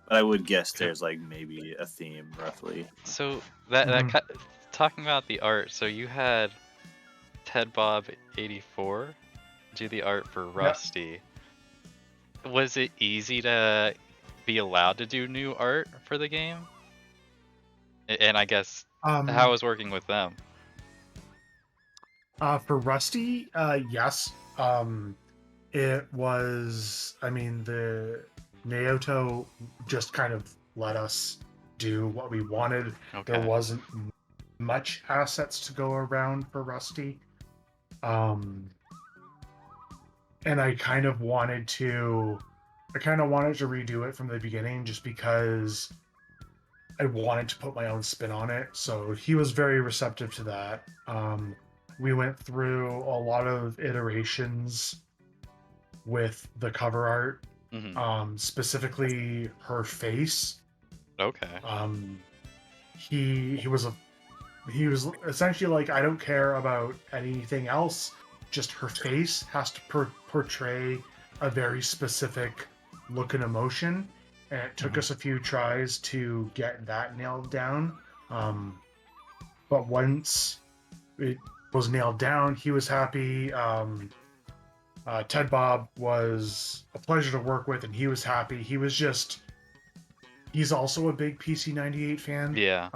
Speaker 2: But I would guess there's like maybe a theme roughly.
Speaker 1: so that
Speaker 4: Mhm.
Speaker 1: talking about the art. So you had Ted Bob 84 do the art for Rusty. Was it easy to be allowed to do new art for the game? And I guess how was working with them?
Speaker 4: For Rusty, yes. It was, I mean, the Naoto just kind of let us do what we wanted. There
Speaker 1: Okay.
Speaker 4: wasn't much assets to go around for Rusty. And I kind of wanted to redo it from the beginning just because I wanted to put my own spin on it. So he was very receptive to that. We went through a lot of iterations with the cover art,
Speaker 1: Hmm.
Speaker 4: specifically her face.
Speaker 1: Okay.
Speaker 4: He was essentially like, I don't care about anything else, just her face has to portray a very specific look and emotion, and it took us a few tries to get that nailed down. But once it was nailed down, he was happy. Ted Bob was a pleasure to work with, and he was happy. He's also a big PC98 fan.
Speaker 1: Yeah.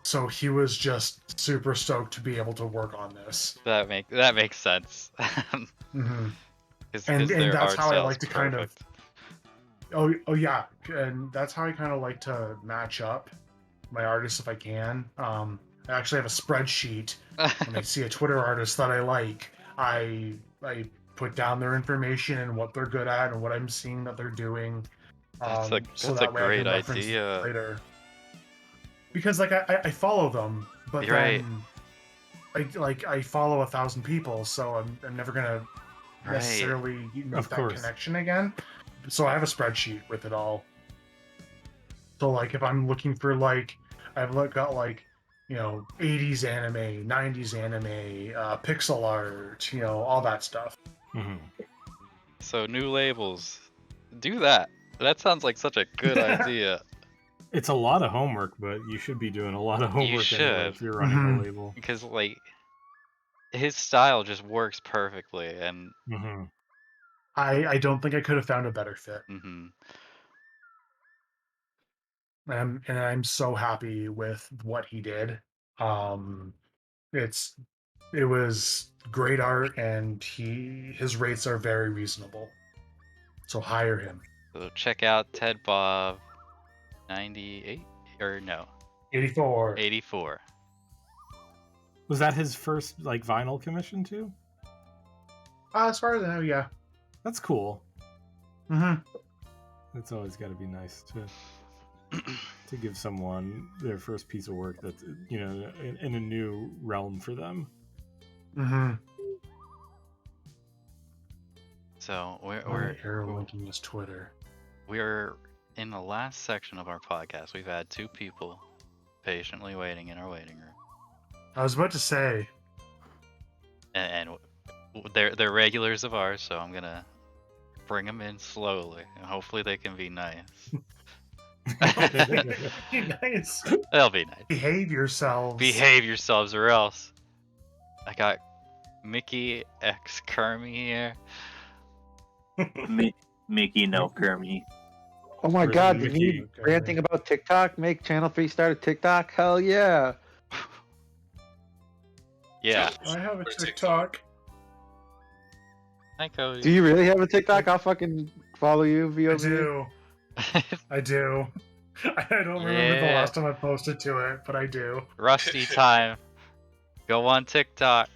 Speaker 4: So he was just super stoked to be able to work on this.
Speaker 1: That makes sense.
Speaker 4: Mm-hmm.
Speaker 1: Because
Speaker 4: And
Speaker 1: their
Speaker 4: that's
Speaker 1: art
Speaker 4: how I
Speaker 1: style's
Speaker 4: like to kind of,
Speaker 1: perfect.
Speaker 4: oh yeah, and that's how I kind of like to match up my artists if I can. I actually have a spreadsheet. When I see a Twitter artist that I like, I put down their information and what they're good at and what I'm seeing that they're doing.
Speaker 1: That's a
Speaker 4: So
Speaker 1: that's a
Speaker 4: that way I
Speaker 1: great
Speaker 4: can reference them
Speaker 1: idea.
Speaker 4: later. Because like I follow them, but
Speaker 1: You're right.
Speaker 4: then I follow 1,000 people, so I'm never gonna
Speaker 1: Right.
Speaker 4: necessarily make
Speaker 3: Of
Speaker 4: that
Speaker 3: course.
Speaker 4: connection again. So I have a spreadsheet with it all. So like if I'm looking for like, got like, 80s anime, 90s anime, pixel art, all that stuff.
Speaker 3: Mhm.
Speaker 1: So new labels. Do that. That sounds like such a good idea.
Speaker 3: It's a lot of homework, but you should be doing a lot of homework anyway
Speaker 1: should.
Speaker 3: if you're running
Speaker 4: Mhm.
Speaker 3: a label.
Speaker 1: Because like his style just works perfectly and
Speaker 3: Hmm.
Speaker 4: I don't think I could have found a better fit.
Speaker 1: mhm.
Speaker 4: And I'm so happy with what he did. Um, it was great art, and his rates are very reasonable. So hire him.
Speaker 1: So check out Ted Bob 98 or no,
Speaker 4: 84.
Speaker 1: 84.
Speaker 3: Was that his first like vinyl commission too?
Speaker 4: As far as I know, yeah.
Speaker 3: That's cool.
Speaker 4: Mm-hmm.
Speaker 3: It's always got to be nice to give someone their first piece of work that's in a new realm for them.
Speaker 4: Mm-hmm.
Speaker 1: So
Speaker 4: Arrow linking his Twitter.
Speaker 1: we're in the last section of our podcast. We've had 2 people patiently waiting in our waiting room.
Speaker 4: I was about to say,
Speaker 1: And they're regulars of ours, so I'm gonna bring them in slowly, and hopefully they can be nice.
Speaker 4: nice.
Speaker 1: They'll be nice.
Speaker 4: Behave yourselves.
Speaker 1: Behave yourselves, or else. I got Mickey X Kermy here.
Speaker 2: Mickey no Kermie.
Speaker 5: Oh my
Speaker 3: Or
Speaker 5: god,
Speaker 3: the
Speaker 5: you need
Speaker 4: Mickey.
Speaker 5: ranting about TikTok? Make Channel 3 start a TikTok? Hell yeah.
Speaker 1: Yeah.
Speaker 4: I have a
Speaker 7: Or
Speaker 4: TikTok.
Speaker 1: Hi, Cody.
Speaker 5: Do you really have a TikTok? I'll fucking follow you,
Speaker 4: I
Speaker 5: VOV.
Speaker 4: do. I do. I don't remember the
Speaker 1: Yeah.
Speaker 4: last time I posted to it, but I do.
Speaker 1: Rusty time. Go on TikTok.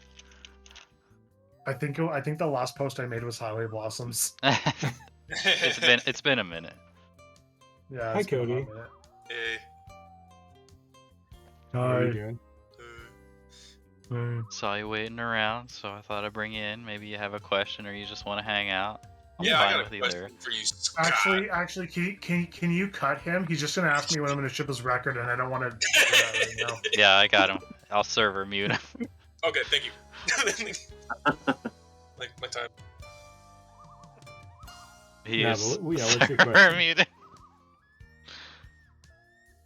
Speaker 4: I think the last post I made was Highway Blossoms.
Speaker 1: It's been a minute.
Speaker 4: Yeah.
Speaker 3: Hi,
Speaker 4: it's been a
Speaker 3: Cody.
Speaker 4: minute.
Speaker 7: Hey.
Speaker 3: How are you
Speaker 4: Hi.
Speaker 3: doing?
Speaker 1: Saw you waiting around, so I thought I'd bring you in. Maybe you have a question or you just want to hang out. I'm
Speaker 7: Yeah, I
Speaker 1: fine
Speaker 7: got a
Speaker 1: with
Speaker 7: question
Speaker 1: either.
Speaker 7: for you, Scott.
Speaker 4: Actually, can you cut him? He's just gonna ask me when I'm gonna ship his record, and I don't want to do that right now.
Speaker 1: Yeah, I got him. I'll server mute him.
Speaker 7: Okay, thank you. Like my time.
Speaker 1: He
Speaker 3: Yeah,
Speaker 1: is
Speaker 3: but yeah, what's your
Speaker 1: server
Speaker 3: question?
Speaker 1: muted.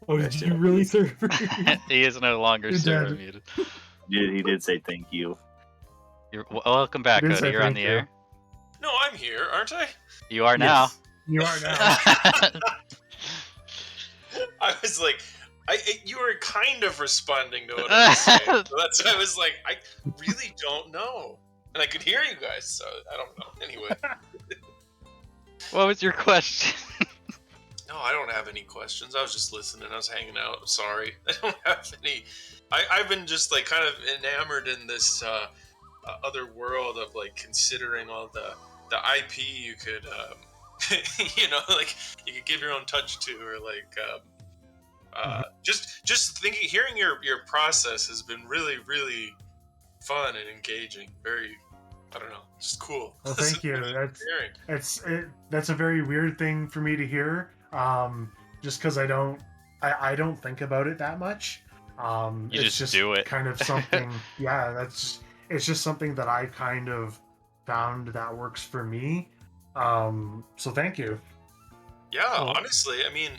Speaker 3: Oh, did you really serve?
Speaker 1: He is no longer
Speaker 4: You're
Speaker 1: server
Speaker 4: dead.
Speaker 1: muted.
Speaker 2: He did say thank you.
Speaker 1: Welcome back,
Speaker 4: Didn't
Speaker 1: Cody.
Speaker 4: say
Speaker 1: You're on
Speaker 4: thank
Speaker 1: the
Speaker 4: you.
Speaker 1: air.
Speaker 7: No, I'm here, aren't I?
Speaker 1: You are now.
Speaker 4: Yes, you are now.
Speaker 7: I was like, you were kind of responding to what I was saying. So that's why I was like, I really don't know. And I could hear you guys, so I don't know. Anyway.
Speaker 1: What was your question?
Speaker 7: No, I don't have any questions. I was just listening. I was hanging out. I'm sorry. I don't have any. I've been just like kind of enamored in this other world of like considering all the IP you could, like you could give your own touch to, or like just thinking, hearing your process has been really, really fun and engaging. Very, I don't know, just cool.
Speaker 4: Well, thank you. That's a very weird thing for me to hear. Just because I don't think about it that much.
Speaker 1: You
Speaker 4: It's
Speaker 1: just do it.
Speaker 4: Kind of something. Yeah, it's just something that I kind of found that works for me. So thank you.
Speaker 7: Yeah,
Speaker 3: Well-
Speaker 7: honestly, I mean,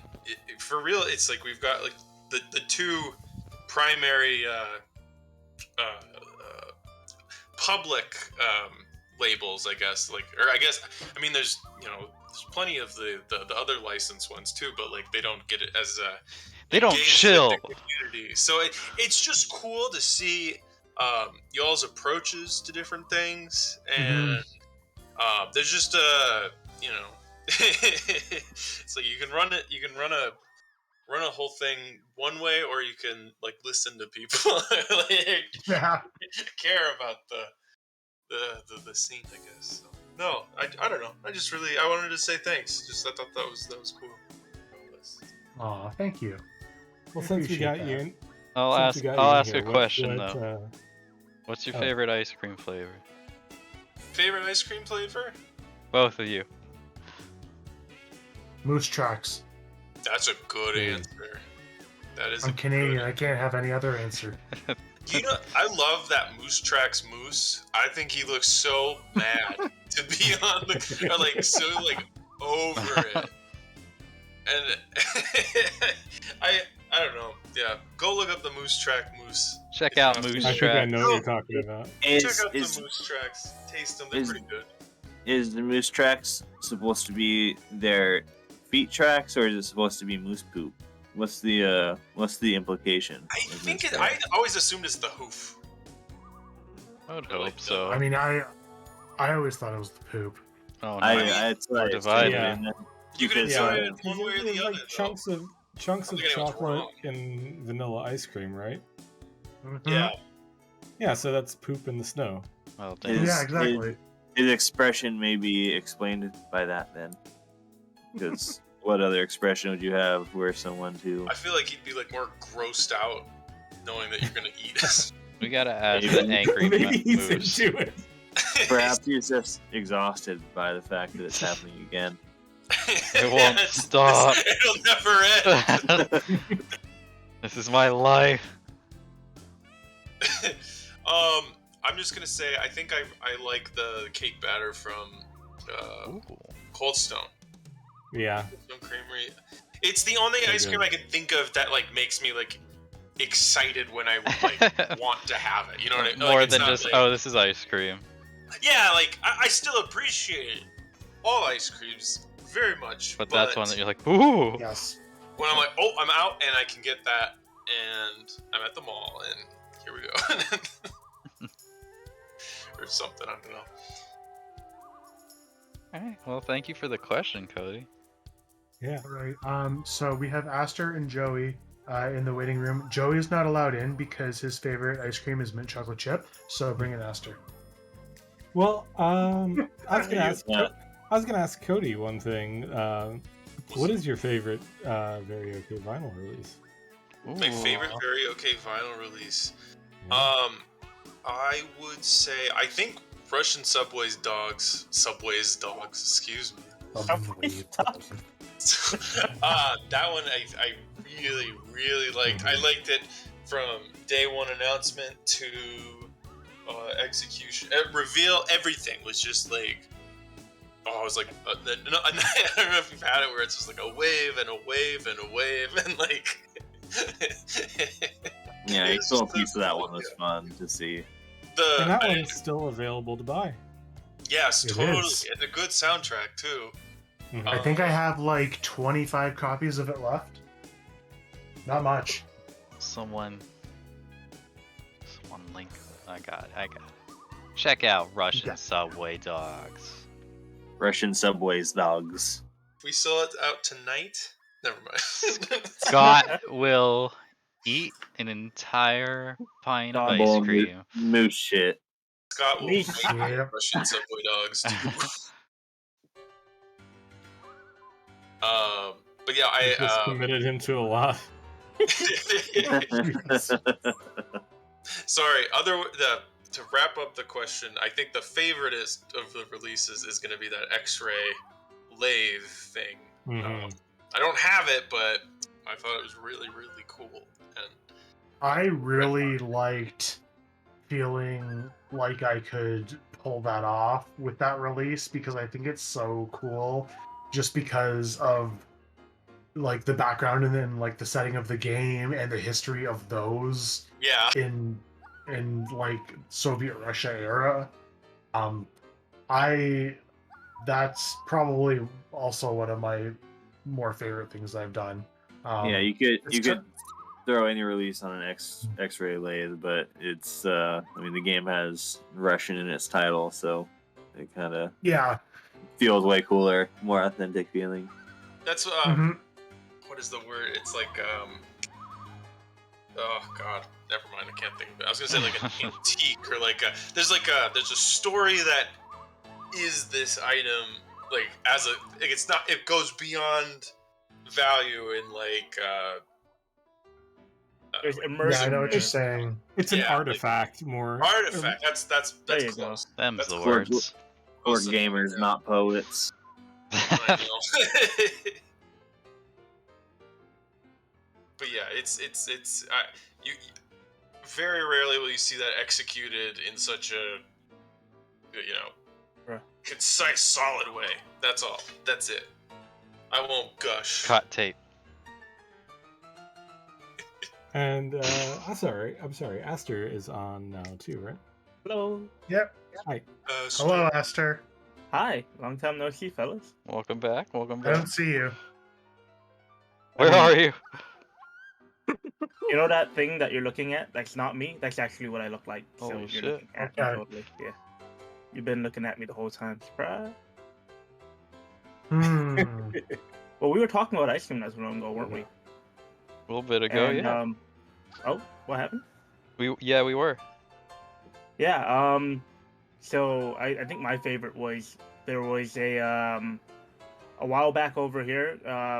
Speaker 7: for real, it's like we've got like the two primary public labels, I guess. Like, or I guess, I mean, there's plenty of the other licensed ones too, but like they don't get it as
Speaker 1: They don't
Speaker 7: engaged
Speaker 1: chill.
Speaker 7: with the community. So it's just cool to see y'all's approaches to different things, and there's just it's like you can run a whole thing one way, or you can like listen to people like
Speaker 4: Yeah.
Speaker 7: care about the scene, I guess. So, no, I don't know. I wanted to say thanks. Just I thought that was cool.
Speaker 4: Aw, thank you.
Speaker 3: Well, since we
Speaker 4: Appreciate
Speaker 3: got
Speaker 4: that.
Speaker 3: you in,
Speaker 1: I'll
Speaker 3: since
Speaker 1: ask.
Speaker 3: we got you
Speaker 1: I'll
Speaker 3: in
Speaker 1: ask
Speaker 3: here,
Speaker 1: a question
Speaker 3: what,
Speaker 1: though. What's your
Speaker 3: oh.
Speaker 1: favorite ice cream flavor?
Speaker 7: Favorite ice cream flavor?
Speaker 1: Both of you.
Speaker 4: Moose tracks.
Speaker 7: That's a good
Speaker 3: Hmm.
Speaker 7: answer. That is.
Speaker 4: I'm
Speaker 7: a
Speaker 4: Canadian.
Speaker 7: good-
Speaker 4: I can't have any other answer.
Speaker 7: You know, I love that Moose Tracks Moose. I think he looks so mad to be on the, or like so like over it. And I don't know. Yeah, go look up the Moose Track Moose.
Speaker 1: Check out
Speaker 7: I
Speaker 1: Moose
Speaker 3: I think I
Speaker 1: Track.
Speaker 3: know what you're talking about.
Speaker 7: Check
Speaker 2: Is
Speaker 7: out
Speaker 2: is
Speaker 7: the Moose Tracks. Taste them. They're
Speaker 2: is-
Speaker 7: pretty good.
Speaker 2: is the moose tracks supposed to be their feet tracks, or is it supposed to be moose poop? What's the implication?
Speaker 7: I
Speaker 2: of
Speaker 7: think
Speaker 2: moose
Speaker 7: I
Speaker 2: tracks?
Speaker 7: always assumed it's the hoof.
Speaker 1: I would
Speaker 7: Really?
Speaker 1: hope so.
Speaker 4: I mean, I always thought it was the poop.
Speaker 1: Oh no.
Speaker 2: That's what
Speaker 1: We're
Speaker 2: I
Speaker 1: divided.
Speaker 2: assumed, and
Speaker 7: You could
Speaker 2: because,
Speaker 7: decide
Speaker 3: Yeah,
Speaker 7: one way or
Speaker 3: there's
Speaker 7: the
Speaker 3: like
Speaker 7: other.
Speaker 3: chunks of
Speaker 7: I'm getting it
Speaker 3: chocolate
Speaker 7: wrong.
Speaker 3: and vanilla ice cream, right?
Speaker 4: Mhm.
Speaker 7: Yeah.
Speaker 3: Yeah, so that's poop in the snow.
Speaker 1: Well,
Speaker 2: Is-
Speaker 1: damn.
Speaker 4: Yeah, exactly.
Speaker 2: his expression may be explained by that then. Because what other expression would you have where someone to?
Speaker 7: I feel like he'd be like more grossed out knowing that you're gonna eat us.
Speaker 1: We gotta add
Speaker 2: Maybe-
Speaker 1: the angry
Speaker 3: Maybe he's
Speaker 1: moose.
Speaker 3: into it.
Speaker 2: Perhaps he's just exhausted by the fact that it's happening again.
Speaker 1: It won't stop.
Speaker 7: It'll never end.
Speaker 1: This is my life.
Speaker 7: I'm just gonna say I think I like the cake batter from
Speaker 1: Ooh.
Speaker 7: Cold Stone.
Speaker 3: Yeah.
Speaker 7: Cold Stone Creamery. It's the only
Speaker 3: So
Speaker 7: ice cream
Speaker 3: good.
Speaker 7: I can think of that like makes me like excited when I like want to have it. You know what I mean?
Speaker 1: More
Speaker 7: Like, it's
Speaker 1: than
Speaker 7: not,
Speaker 1: just
Speaker 7: like-
Speaker 1: oh, this is ice cream.
Speaker 7: Yeah, like I still appreciate all ice creams very much.
Speaker 1: But that's one that you're like, ooh.
Speaker 4: Yes.
Speaker 7: When I'm like, oh, I'm out and I can get that, and I'm at the mall, and here we go. Or something, I don't know.
Speaker 1: Alright, well, thank you for the question, Cody.
Speaker 3: Yeah.
Speaker 4: All right. So we have Aster and Joey in the waiting room. Joey is not allowed in because his favorite ice cream is mint chocolate chip. So bring in Aster.
Speaker 3: Well, I was gonna ask.
Speaker 2: Yeah.
Speaker 3: I was gonna ask Cody one thing. What is your favorite Very OK vinyl release?
Speaker 7: My
Speaker 1: Ooh.
Speaker 7: favorite Very OK vinyl release.
Speaker 3: Yeah.
Speaker 7: I would say I think Russian Subway's dogs, excuse me. That one I really liked. I liked it from day one announcement to execution. Reveal, everything was just like, oh, I was like, I don't know if you've had it where it's just like a wave and a wave and a wave and like.
Speaker 2: Yeah,
Speaker 7: It's
Speaker 2: still a
Speaker 7: just
Speaker 2: piece of that
Speaker 7: so
Speaker 2: one was
Speaker 7: good.
Speaker 2: fun to see.
Speaker 3: And that one's still available to buy.
Speaker 7: Yes,
Speaker 4: It
Speaker 7: totally,
Speaker 4: is.
Speaker 7: and a good soundtrack too.
Speaker 3: Mhm.
Speaker 4: I think I have like 25 copies of it left. Not much.
Speaker 1: Someone link. I got it. Check out Russian
Speaker 4: Yeah.
Speaker 1: Subway dogs.
Speaker 2: Russian Subway's dogs.
Speaker 7: If we saw it out tonight, never mind.
Speaker 1: Scott will eat an entire pint of
Speaker 2: Bowl
Speaker 1: ice
Speaker 2: of
Speaker 1: cream.
Speaker 2: Moose shit.
Speaker 7: Scott will
Speaker 8: Me.
Speaker 7: make
Speaker 4: Yeah.
Speaker 7: Russian Subway dogs too. But yeah,
Speaker 3: You just
Speaker 7: I
Speaker 3: committed him to a lot.
Speaker 7: sorry. To wrap up the question, I think the favorite of the releases is going to be that X-ray lathe thing.
Speaker 3: Mhm.
Speaker 7: I don't have it, but I thought it was really really cool. And
Speaker 4: I really liked feeling like I could pull that off with that release because I think it's so cool just because of like the background and then like the setting of the game and the history of those
Speaker 7: yeah,
Speaker 4: in like Soviet Russia era. I that's probably also one of my more favorite things I've done.
Speaker 2: Yeah, you could
Speaker 4: it's
Speaker 2: you
Speaker 4: ju-
Speaker 2: could throw any release on an X-ray lathe, but it's I mean the game has Russian in its title, so it kind of
Speaker 4: Yeah.
Speaker 2: feels way cooler, more authentic feeling.
Speaker 7: that's
Speaker 4: Mhm.
Speaker 7: what is the word? It's like oh god, never mind. I can't think of it. I was gonna say like an antique or like there's a story that is this item like as a like it's not it goes beyond value in like
Speaker 8: There's
Speaker 4: Yeah, I
Speaker 8: immersive.
Speaker 4: know what you're saying.
Speaker 3: It's an
Speaker 7: Yeah, like-
Speaker 3: artifact more.
Speaker 7: artifact. That's
Speaker 8: There you
Speaker 7: close.
Speaker 1: Them's
Speaker 7: That's
Speaker 1: the
Speaker 7: close.
Speaker 1: words.
Speaker 2: Or
Speaker 7: Close enough,
Speaker 2: gamers,
Speaker 7: yeah.
Speaker 2: not poets.
Speaker 7: I know. But yeah, it's you very rarely will you see that executed in such a
Speaker 8: Right.
Speaker 7: concise, solid way. That's all. That's it. I won't gush.
Speaker 1: Cut tape.
Speaker 3: And I'm sorry. Aster is on now too, right?
Speaker 8: Hello.
Speaker 4: Yep. Hello, Esther.
Speaker 8: Hi. Long time no see, fellas.
Speaker 1: Welcome back. Welcome
Speaker 4: I don't
Speaker 1: back.
Speaker 4: see you.
Speaker 1: Where are you?
Speaker 8: You know that thing that you're looking at? That's not me. That's actually what I look like. So
Speaker 1: Holy
Speaker 8: you're
Speaker 1: shit.
Speaker 8: looking at me
Speaker 4: Okay.
Speaker 8: totally. Yeah. You've been looking at me the whole time. Surprise. Well, we were talking about ice cream not so long ago, weren't we?
Speaker 1: A little bit ago,
Speaker 8: And,
Speaker 1: yeah.
Speaker 8: Oh, what happened?
Speaker 1: We were.
Speaker 8: Yeah. So I think my favorite was there was a while back over here.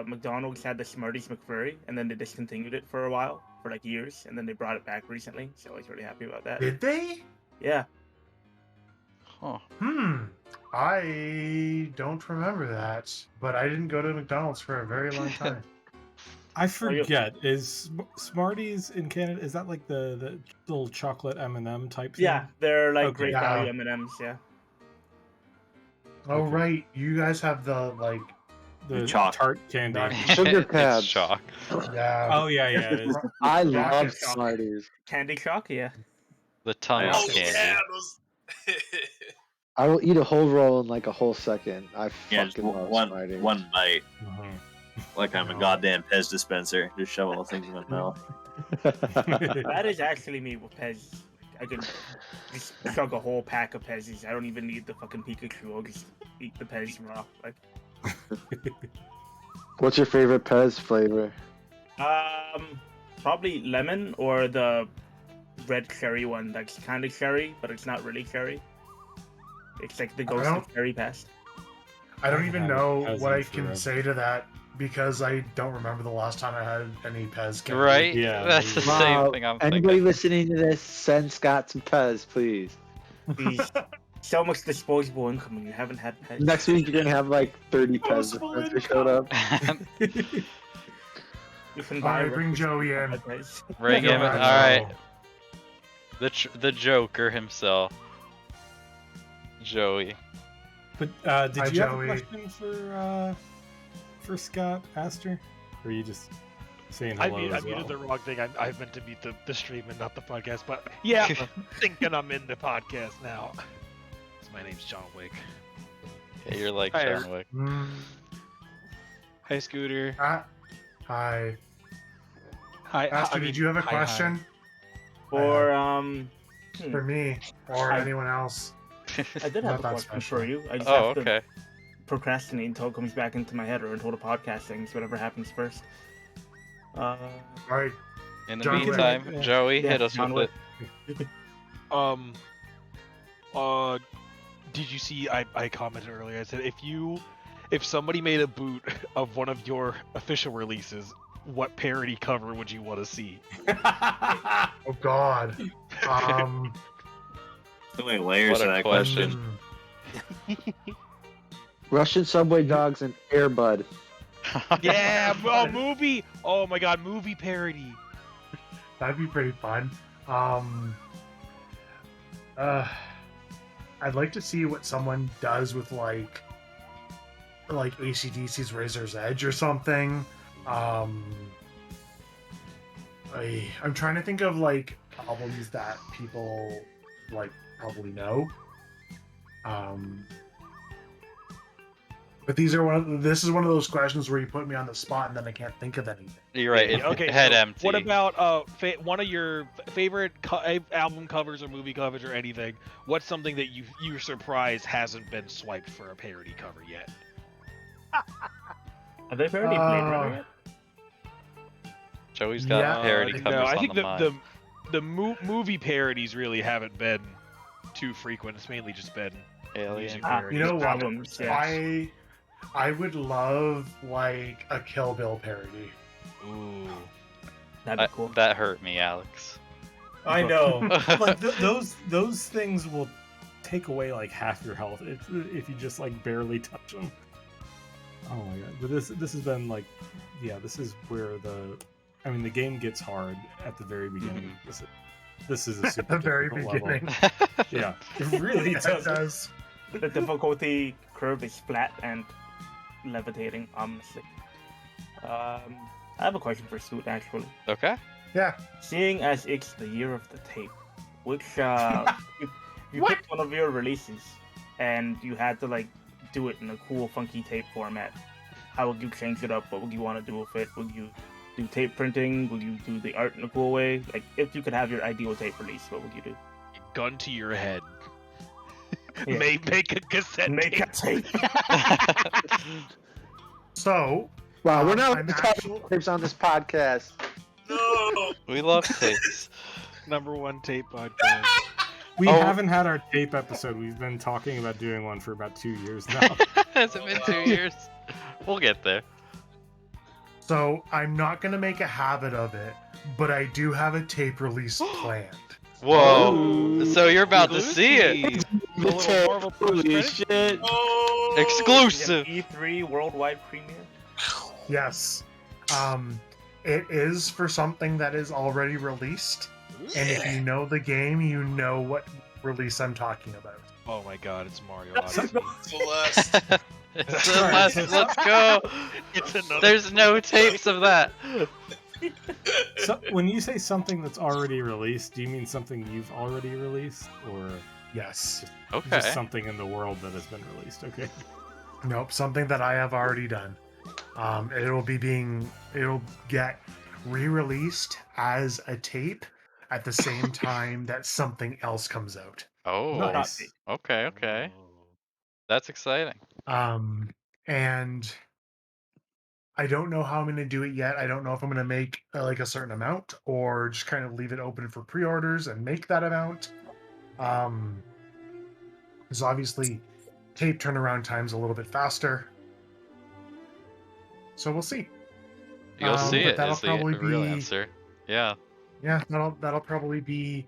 Speaker 8: McDonald's had the Smarties McFlurry, and then they discontinued it for a while, for like years, and then they brought it back recently. So I was really happy about that.
Speaker 4: Did they?
Speaker 8: Yeah.
Speaker 1: Huh.
Speaker 4: I don't remember that, but I didn't go to McDonald's for a very long time.
Speaker 3: I forget. Is Smarties in Canada? Is that like the little chocolate M&M type thing?
Speaker 8: Yeah, they're like
Speaker 3: Okay.
Speaker 8: great
Speaker 4: Yeah.
Speaker 8: value M&Ms. Yeah.
Speaker 4: Oh
Speaker 3: Okay.
Speaker 4: right, you guys have the like
Speaker 3: the
Speaker 2: Chalk.
Speaker 3: tart candy.
Speaker 4: Not-
Speaker 5: Sugar
Speaker 1: It's
Speaker 5: cabs.
Speaker 1: chalk.
Speaker 4: yeah.
Speaker 3: Oh yeah, it is.
Speaker 5: I
Speaker 8: Yeah,
Speaker 5: love
Speaker 8: it's chocolate.
Speaker 5: Smarties.
Speaker 8: Candy Shock. Yeah.
Speaker 1: The tongue
Speaker 2: Oh,
Speaker 7: Oh
Speaker 1: candy.
Speaker 7: yeah, those.
Speaker 5: I will eat a whole roll in like a whole second. I
Speaker 2: Yeah, just
Speaker 5: fucking love
Speaker 2: one
Speaker 5: Smarties.
Speaker 2: bite,
Speaker 3: Mhm.
Speaker 2: like I'm a goddamn Pez dispenser, just shoveling those things in my mouth.
Speaker 8: That is actually me with Pez. I can just chug a whole pack of Pez's. I don't even need the fucking Pikachu. I'll just eat the Pez raw. Like,
Speaker 5: What's your favorite Pez flavor?
Speaker 8: probably lemon or the red cherry one. That's kind of cherry, but it's not really cherry. It's like the ghost
Speaker 4: don't-
Speaker 8: of cherry past.
Speaker 4: I don't
Speaker 3: I
Speaker 4: even
Speaker 3: haven't
Speaker 4: know
Speaker 3: had
Speaker 4: what
Speaker 3: Pez
Speaker 4: I
Speaker 3: in
Speaker 4: can
Speaker 3: forever.
Speaker 4: say to that because I don't remember the last time I had any Pez candy.
Speaker 1: Right?
Speaker 3: Yeah,
Speaker 1: That's the
Speaker 3: maybe.
Speaker 1: same thing I'm
Speaker 5: Anybody
Speaker 1: thinking.
Speaker 5: listening to this, send Scott some Pez, please.
Speaker 8: These so much disposable income and you haven't had Pez.
Speaker 5: Next week you're gonna have like 30 Pez
Speaker 4: Disposable
Speaker 5: dispensers showed up.
Speaker 8: You can
Speaker 4: All
Speaker 8: buy
Speaker 4: right, bring Joey in.
Speaker 8: Pez.
Speaker 1: Bring him.
Speaker 4: Yeah,
Speaker 1: All right. The Joker himself, Joey.
Speaker 3: But did
Speaker 4: Hi,
Speaker 3: you have
Speaker 4: Joey.
Speaker 3: a question for Scott Astor? Or are you just saying
Speaker 9: I
Speaker 3: hello as well?
Speaker 9: muted the wrong thing. I meant to mute the stream and not the podcast. But yeah, I'm thinking I'm in the podcast now. So my name's John Wick.
Speaker 1: Yeah, you're like
Speaker 9: Hi,
Speaker 1: John Wick.
Speaker 9: Hi, Scooter.
Speaker 4: Hi.
Speaker 9: Hi.
Speaker 4: Aster, did you have a
Speaker 9: hi.
Speaker 4: question
Speaker 8: Or
Speaker 4: for me or
Speaker 8: I-
Speaker 4: anyone else?
Speaker 8: I did
Speaker 4: Not
Speaker 8: have a
Speaker 4: that
Speaker 8: question
Speaker 4: special.
Speaker 8: for you. I just
Speaker 1: Oh,
Speaker 8: have to
Speaker 1: okay.
Speaker 8: procrastinate until it comes back into my head or until the podcast things, whatever happens first.
Speaker 4: All right.
Speaker 1: In the
Speaker 4: John Wick.
Speaker 1: meantime,
Speaker 3: Yeah.
Speaker 1: Joey,
Speaker 8: Yeah,
Speaker 1: hit us
Speaker 8: John
Speaker 1: with
Speaker 8: Wick.
Speaker 1: it.
Speaker 9: Did you see? I commented earlier. I said if somebody made a boot of one of your official releases, what parody cover would you want to see?
Speaker 4: Oh God.
Speaker 2: So many layers
Speaker 1: What
Speaker 2: to
Speaker 1: a
Speaker 2: that
Speaker 1: question.
Speaker 5: Russian subway dogs and Air Bud.
Speaker 9: Yeah, oh movie. Oh my God, movie parody.
Speaker 4: That'd be pretty fun. I'd like to see what someone does with like AC/DC's Razor's Edge or something. I'm trying to think of like albums that people like probably know. But this is one of those questions where you put me on the spot and then I can't think of anything.
Speaker 1: You're right.
Speaker 9: Yeah, okay,
Speaker 1: Head
Speaker 9: so
Speaker 1: empty.
Speaker 9: What about one of your favorite album covers or movie covers or anything? What's something that you're surprised hasn't been swiped for a parody cover yet?
Speaker 8: Are they parody Blade Runner yet?
Speaker 1: Joey's got
Speaker 4: Yeah,
Speaker 1: parody
Speaker 9: No,
Speaker 1: covers
Speaker 9: I
Speaker 1: on
Speaker 9: think
Speaker 1: the mind.
Speaker 9: the movie parodies really haven't been too frequent. It's mainly just been
Speaker 1: Alien.
Speaker 9: music
Speaker 8: Ah,
Speaker 9: parodies.
Speaker 4: You know what?
Speaker 8: Albums, yeah.
Speaker 4: I would love like a Kill Bill parody.
Speaker 9: Ooh.
Speaker 8: That'd be cool.
Speaker 1: That hurt me, Alex.
Speaker 3: I know. Like those things will take away like half your health if you just like barely touch them. Oh my god! But this has been like, yeah, this is where the game gets hard at the very beginning. This is a super
Speaker 4: At the very
Speaker 3: difficult
Speaker 4: beginning.
Speaker 3: level. Yeah, it really
Speaker 4: It
Speaker 3: does.
Speaker 4: does.
Speaker 8: The difficulty curve is flat and levitating, ominously. I have a question for Scoot, actually.
Speaker 1: Okay.
Speaker 4: Yeah.
Speaker 8: Seeing as it's the year of the tape, which if you picked one of your releases and you had to like do it in a cool, funky tape format, how would you change it up? What would you want to do with it? Would you do tape printing? Would you do the art in a cool way? Like, if you could have your ideal tape release, what would you do?
Speaker 9: Gun to your head.
Speaker 8: Yeah.
Speaker 9: Make a cassette
Speaker 8: Make a
Speaker 9: tape.
Speaker 8: tape.
Speaker 4: So
Speaker 5: Wow, we're
Speaker 4: I'm
Speaker 5: not
Speaker 4: actually-
Speaker 5: talking tapes on this podcast.
Speaker 7: No.
Speaker 1: We love tapes.
Speaker 9: Number one tape podcast.
Speaker 3: We
Speaker 1: Oh.
Speaker 3: haven't had our tape episode. We've been talking about doing one for about 2 years now.
Speaker 1: Has it been 2 years? We'll get there.
Speaker 4: So I'm not gonna make a habit of it, but I do have a tape release planned.
Speaker 1: Whoa. So you're about to see it.
Speaker 9: A little Marvel
Speaker 5: Holy
Speaker 9: post
Speaker 5: shit.
Speaker 7: Oh.
Speaker 1: Exclusive.
Speaker 8: E3 worldwide premiere.
Speaker 4: Yes. It is for something that is already released. And if you know the game, you know what release I'm talking about.
Speaker 9: Oh my god, it's Mario Odyssey.
Speaker 7: Celeste.
Speaker 1: It's the last, let's go.
Speaker 9: It's another.
Speaker 1: There's no tapes of that.
Speaker 3: So, when you say something that's already released, do you mean something you've already released, or
Speaker 4: Yes.
Speaker 1: Okay.
Speaker 3: Just something in the world that has been released. Okay.
Speaker 4: Nope, something that I have already done. It'll get re-released as a tape at the same time that something else comes out.
Speaker 1: Oh.
Speaker 3: Nice.
Speaker 1: Okay. Okay. That's exciting.
Speaker 4: And I don't know how I'm going to do it yet. I don't know if I'm going to make like a certain amount or just kind of leave it open for pre-orders and make that amount. Because obviously tape turnaround time's a little bit faster. So we'll see.
Speaker 1: You'll see
Speaker 4: but
Speaker 1: it
Speaker 4: that'll
Speaker 1: is the
Speaker 4: probably
Speaker 1: real
Speaker 4: be-
Speaker 1: answer. Yeah.
Speaker 4: Yeah, that'll probably be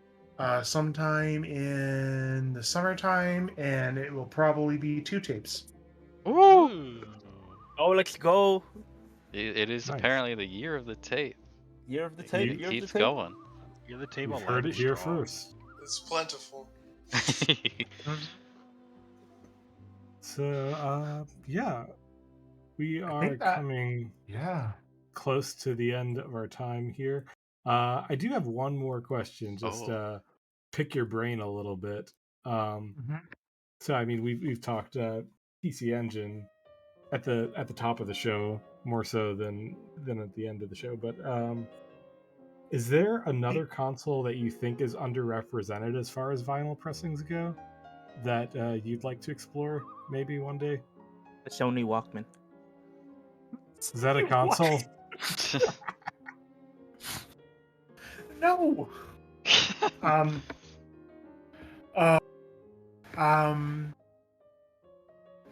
Speaker 4: sometime in the summertime, and it will probably be 2 tapes.
Speaker 1: Ooh.
Speaker 8: Oh, let's go.
Speaker 1: It is
Speaker 3: Nice.
Speaker 1: apparently the year of the tape.
Speaker 8: Year of the
Speaker 3: You-
Speaker 8: tape.
Speaker 1: It
Speaker 8: Year of the
Speaker 1: keeps
Speaker 8: tape.
Speaker 1: going.
Speaker 9: You're the table.
Speaker 3: You've heard it here first.
Speaker 7: It's plentiful.
Speaker 3: So, yeah, we are
Speaker 4: think that-
Speaker 3: coming
Speaker 4: Yeah.
Speaker 3: close to the end of our time here. I do have one more question. Just pick your brain a little bit. So, I mean, we've talked PC Engine at the top of the show more so than at the end of the show. But is there another console that you think is underrepresented as far as vinyl pressings go that you'd like to explore maybe one day?
Speaker 8: The Sony Walkman.
Speaker 3: Is that a console?
Speaker 4: No.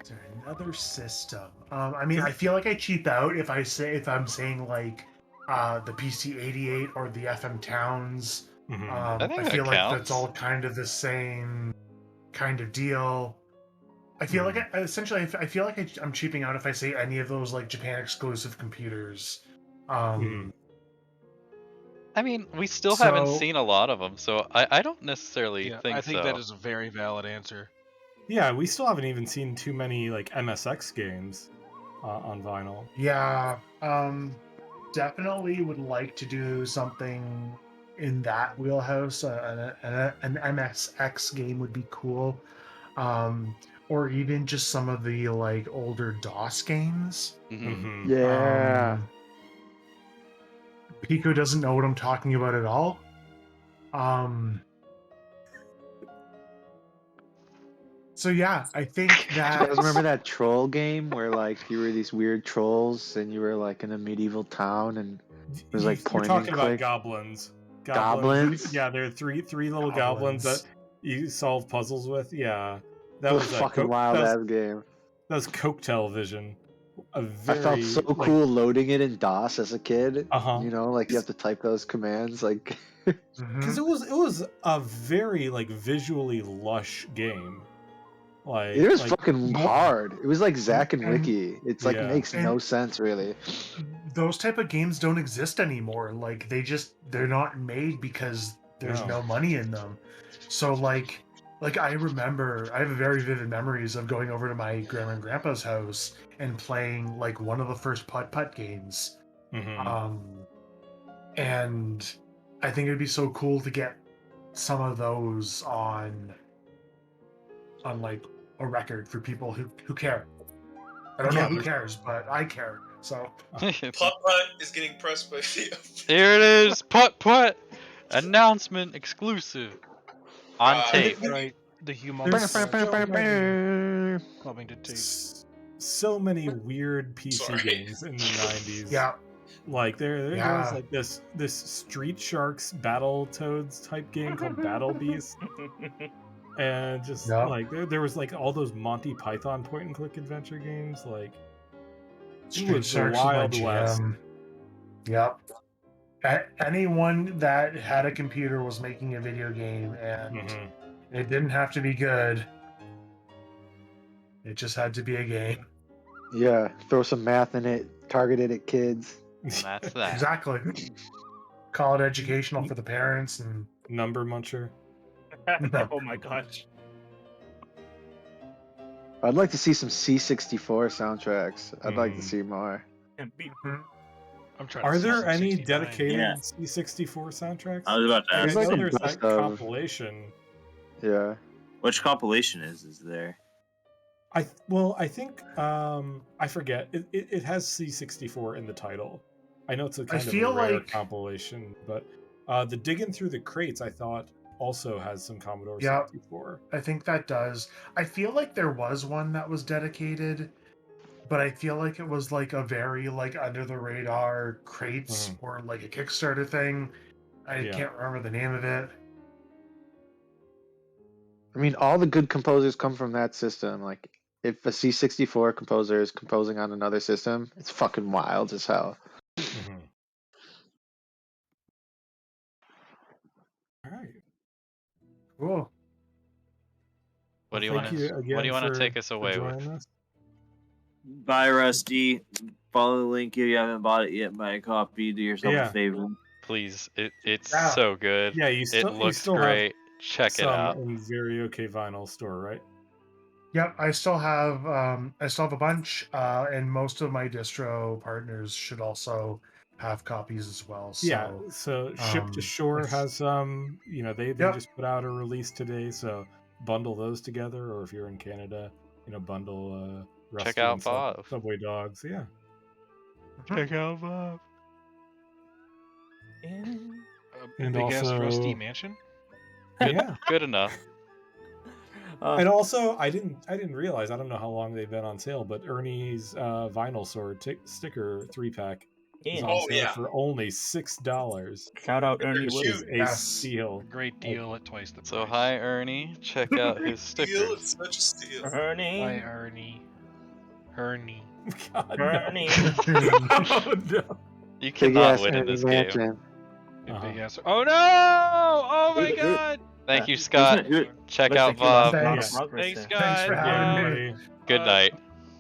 Speaker 4: Is there another system? I mean, I feel like I cheap out if I'm saying like the PC-88 or the FM Towns.
Speaker 3: Mhm.
Speaker 1: I think
Speaker 4: I
Speaker 1: that
Speaker 4: feel like
Speaker 1: counts.
Speaker 4: that's all kind of the same kind of deal. I feel like I feel like I'm cheaping out if I say any of those like Japan exclusive computers.
Speaker 1: I mean, we still haven't
Speaker 4: So-
Speaker 1: seen a lot of them, so I don't necessarily
Speaker 9: Yeah,
Speaker 1: think
Speaker 9: I think
Speaker 1: so.
Speaker 9: that is a very valid answer.
Speaker 3: Yeah, we still haven't even seen too many like MSX games on vinyl.
Speaker 4: Yeah, definitely would like to do something in that wheelhouse. An MSX game would be cool, or even just some of the like older DOS games.
Speaker 1: Mhm.
Speaker 5: Yeah.
Speaker 4: Pico doesn't know what I'm talking about at all. So yeah, I think
Speaker 5: Do you
Speaker 4: that.
Speaker 5: guys remember that troll game where like you were these weird trolls and you were like in a medieval town and it was like
Speaker 3: You're
Speaker 5: point
Speaker 3: talking
Speaker 5: and
Speaker 3: about
Speaker 5: click?
Speaker 3: goblins.
Speaker 5: Goblins?
Speaker 3: Yeah, there are three little goblins that you solve puzzles with. Yeah, that
Speaker 5: It
Speaker 3: was
Speaker 5: was
Speaker 3: a
Speaker 5: fucking wild
Speaker 3: that
Speaker 5: ass
Speaker 3: was,
Speaker 5: game.
Speaker 3: that was Coke Television. A
Speaker 5: I
Speaker 3: very,
Speaker 5: felt so
Speaker 3: like,
Speaker 5: cool loading it in DOS as a kid.
Speaker 3: Uh-huh.
Speaker 5: You know, like you have to type those commands. Like,
Speaker 3: because it was a very like visually lush game. Like
Speaker 5: it was
Speaker 3: like,
Speaker 5: fucking hard. It was like Zack and
Speaker 4: And-
Speaker 5: Wiki. It's like
Speaker 3: Yeah.
Speaker 5: makes no
Speaker 4: And-
Speaker 5: sense really.
Speaker 4: Those type of games don't exist anymore. Like they're not made because there's no money in them. So like I remember, I have very vivid memories of going over to my grandma and grandpa's house and playing like one of the first putt games.
Speaker 3: Mhm.
Speaker 4: And I think it'd be so cool to get some of those on like a record for people who care. I don't know who cares, but I care. So
Speaker 7: Putt Putt is getting pressed by Theo.
Speaker 1: Here it is, Putt announcement exclusive on
Speaker 7: Uh,
Speaker 1: tape.
Speaker 9: Right. The
Speaker 3: There's
Speaker 9: humongous coming to tape.
Speaker 3: so many weird PC
Speaker 7: Sorry.
Speaker 3: games in the 90s.
Speaker 4: yeah,
Speaker 3: Like there
Speaker 4: Yeah.
Speaker 3: was like this Street Sharks Battle Toads type game called Battle Beast, and just
Speaker 4: Yep.
Speaker 3: like there was like all those Monty Python point and click adventure games. Like
Speaker 4: Street
Speaker 3: was the
Speaker 4: Sharks was my
Speaker 3: Wild West.
Speaker 4: jam. Yep. Anyone that had a computer was making a video game, and
Speaker 3: Mhm.
Speaker 4: it didn't have to be good. It just had to be a game.
Speaker 5: Yeah, throw some math in it, targeted at kids.
Speaker 1: And that's that.
Speaker 4: Exactly. Call it educational for the parents, and
Speaker 3: Number Muncher.
Speaker 8: Oh my gosh.
Speaker 5: I'd like to see some C64 soundtracks. I'd like to
Speaker 3: Mm.
Speaker 5: see more.
Speaker 8: And be-
Speaker 9: I'm trying
Speaker 3: Are
Speaker 9: to see
Speaker 3: there
Speaker 9: some
Speaker 3: any
Speaker 9: 69.
Speaker 3: dedicated
Speaker 2: Yeah.
Speaker 3: C64 soundtracks?
Speaker 2: I was about to
Speaker 3: I
Speaker 2: ask.
Speaker 5: There's like
Speaker 3: know
Speaker 5: a
Speaker 3: there's that
Speaker 5: best of.
Speaker 3: compilation.
Speaker 5: Yeah.
Speaker 2: Which compilation is there?
Speaker 3: I think I forget. It has C64 in the title. I know it's a kind of a
Speaker 4: feel
Speaker 3: rare
Speaker 4: like-
Speaker 3: compilation, but the digging through the crates I thought also has some Commodore
Speaker 4: Yeah.
Speaker 3: 64.
Speaker 4: I think that does. I feel like there was one that was dedicated, but I feel like it was like a very like under the radar crates or like a Kickstarter thing. I
Speaker 3: Yeah.
Speaker 4: can't remember the name of it.
Speaker 5: I mean, all the good composers come from that system. Like, if a C64 composer is composing on another system, it's fucking wild as hell.
Speaker 3: Mhm. All right.
Speaker 4: Cool.
Speaker 1: What do you
Speaker 3: Well,
Speaker 1: want
Speaker 3: thank
Speaker 1: to?
Speaker 3: you
Speaker 1: What do
Speaker 3: again
Speaker 1: you want to
Speaker 3: for-
Speaker 1: take us
Speaker 3: for
Speaker 1: away with?
Speaker 3: joining us.
Speaker 2: Buy Rusty. Follow the link if you haven't bought it yet. Buy a copy. Do yourself
Speaker 3: Yeah.
Speaker 2: a favor.
Speaker 1: Please, it's
Speaker 4: Yeah.
Speaker 1: so good.
Speaker 3: Yeah, you
Speaker 1: It
Speaker 3: still you
Speaker 1: looks
Speaker 3: still
Speaker 1: great. Check it
Speaker 3: have
Speaker 1: out.
Speaker 3: some in Very OK Vinyl store, right?
Speaker 4: Yep, I still have a bunch, and most of my distro partners should also have copies as well. So
Speaker 3: Yeah, so Ship to Shore
Speaker 4: if-
Speaker 3: has they
Speaker 4: Yep.
Speaker 3: just put out a release today, so bundle those together, or if you're in Canada, bundle Rusty
Speaker 1: Check out
Speaker 3: and
Speaker 1: Bob.
Speaker 3: Subway Dogs. Yeah.
Speaker 9: Check out Bob.
Speaker 3: And
Speaker 9: Big ass
Speaker 3: also-
Speaker 9: rusty mansion.
Speaker 3: Yeah.
Speaker 1: Good enough.
Speaker 3: And also I didn't realize, I don't know how long they've been on sale, but Ernie's Vinyl Sword sticker 3-pack is
Speaker 8: Yeah.
Speaker 3: on
Speaker 7: Oh,
Speaker 3: sale
Speaker 7: yeah.
Speaker 3: for only $6.
Speaker 8: Shout out Ernie
Speaker 7: Huge.
Speaker 3: Which is
Speaker 8: Wood.
Speaker 3: a
Speaker 4: Yes.
Speaker 3: steal.
Speaker 9: Great deal at twice the price.
Speaker 1: So hi Ernie, check out his
Speaker 7: Steal,
Speaker 1: stickers.
Speaker 7: it's such a steal.
Speaker 8: Ernie.
Speaker 9: Hi, Ernie. Ernie.
Speaker 3: God, no.
Speaker 8: Ernie.
Speaker 3: Oh, no.
Speaker 1: You
Speaker 5: Big
Speaker 1: cannot
Speaker 5: ass
Speaker 1: win in
Speaker 5: Ernie
Speaker 1: this game.
Speaker 5: Mansion.
Speaker 9: Big
Speaker 3: Uh-huh.
Speaker 9: ass. Oh no! Oh my god!
Speaker 1: Thank you, Scott.
Speaker 2: Who-
Speaker 1: Check
Speaker 8: Looks
Speaker 1: out
Speaker 8: like you lost
Speaker 1: Bob.
Speaker 8: a lot of
Speaker 4: Thanks.
Speaker 8: progress
Speaker 9: Thanks,
Speaker 8: there.
Speaker 9: guys.
Speaker 4: Thanks for having me.
Speaker 3: Yay.
Speaker 1: Good night.